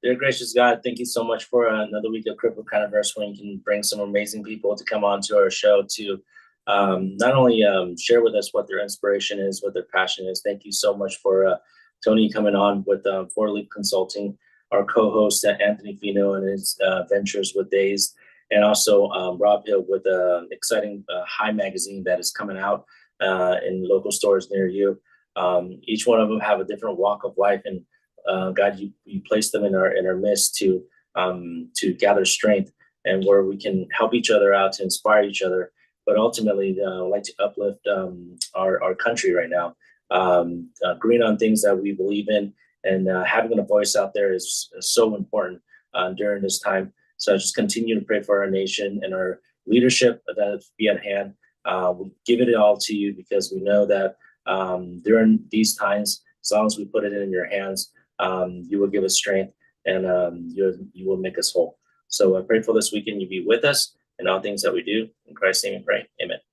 Dear gracious God, thank you so much for another week of Crypto Cannabis, when you can bring some amazing people to come on to our show to not only share with us what their inspiration is, what their passion is. Thank you so much for Tony coming on with Four Leaf Consulting, our co-host Anthony Fino and his ventures with Dazed, and also Rob Hill with an exciting hiii magazine that is coming out in local stores near you. Each one of them have a different walk of life, and God, you place them in our midst to gather strength, and where we can help each other out, to inspire each other, but ultimately like to uplift our country right now. Agreeing on things that we believe in, and having a voice out there is so important during this time. So I just continue to pray for our nation and our leadership that be at hand. We give it all to you, because we know that during these times, as long as we put it in your hands, you will give us strength, and you will make us whole. So I pray for this weekend you be with us in all things that we do. In Christ's name we pray. Amen.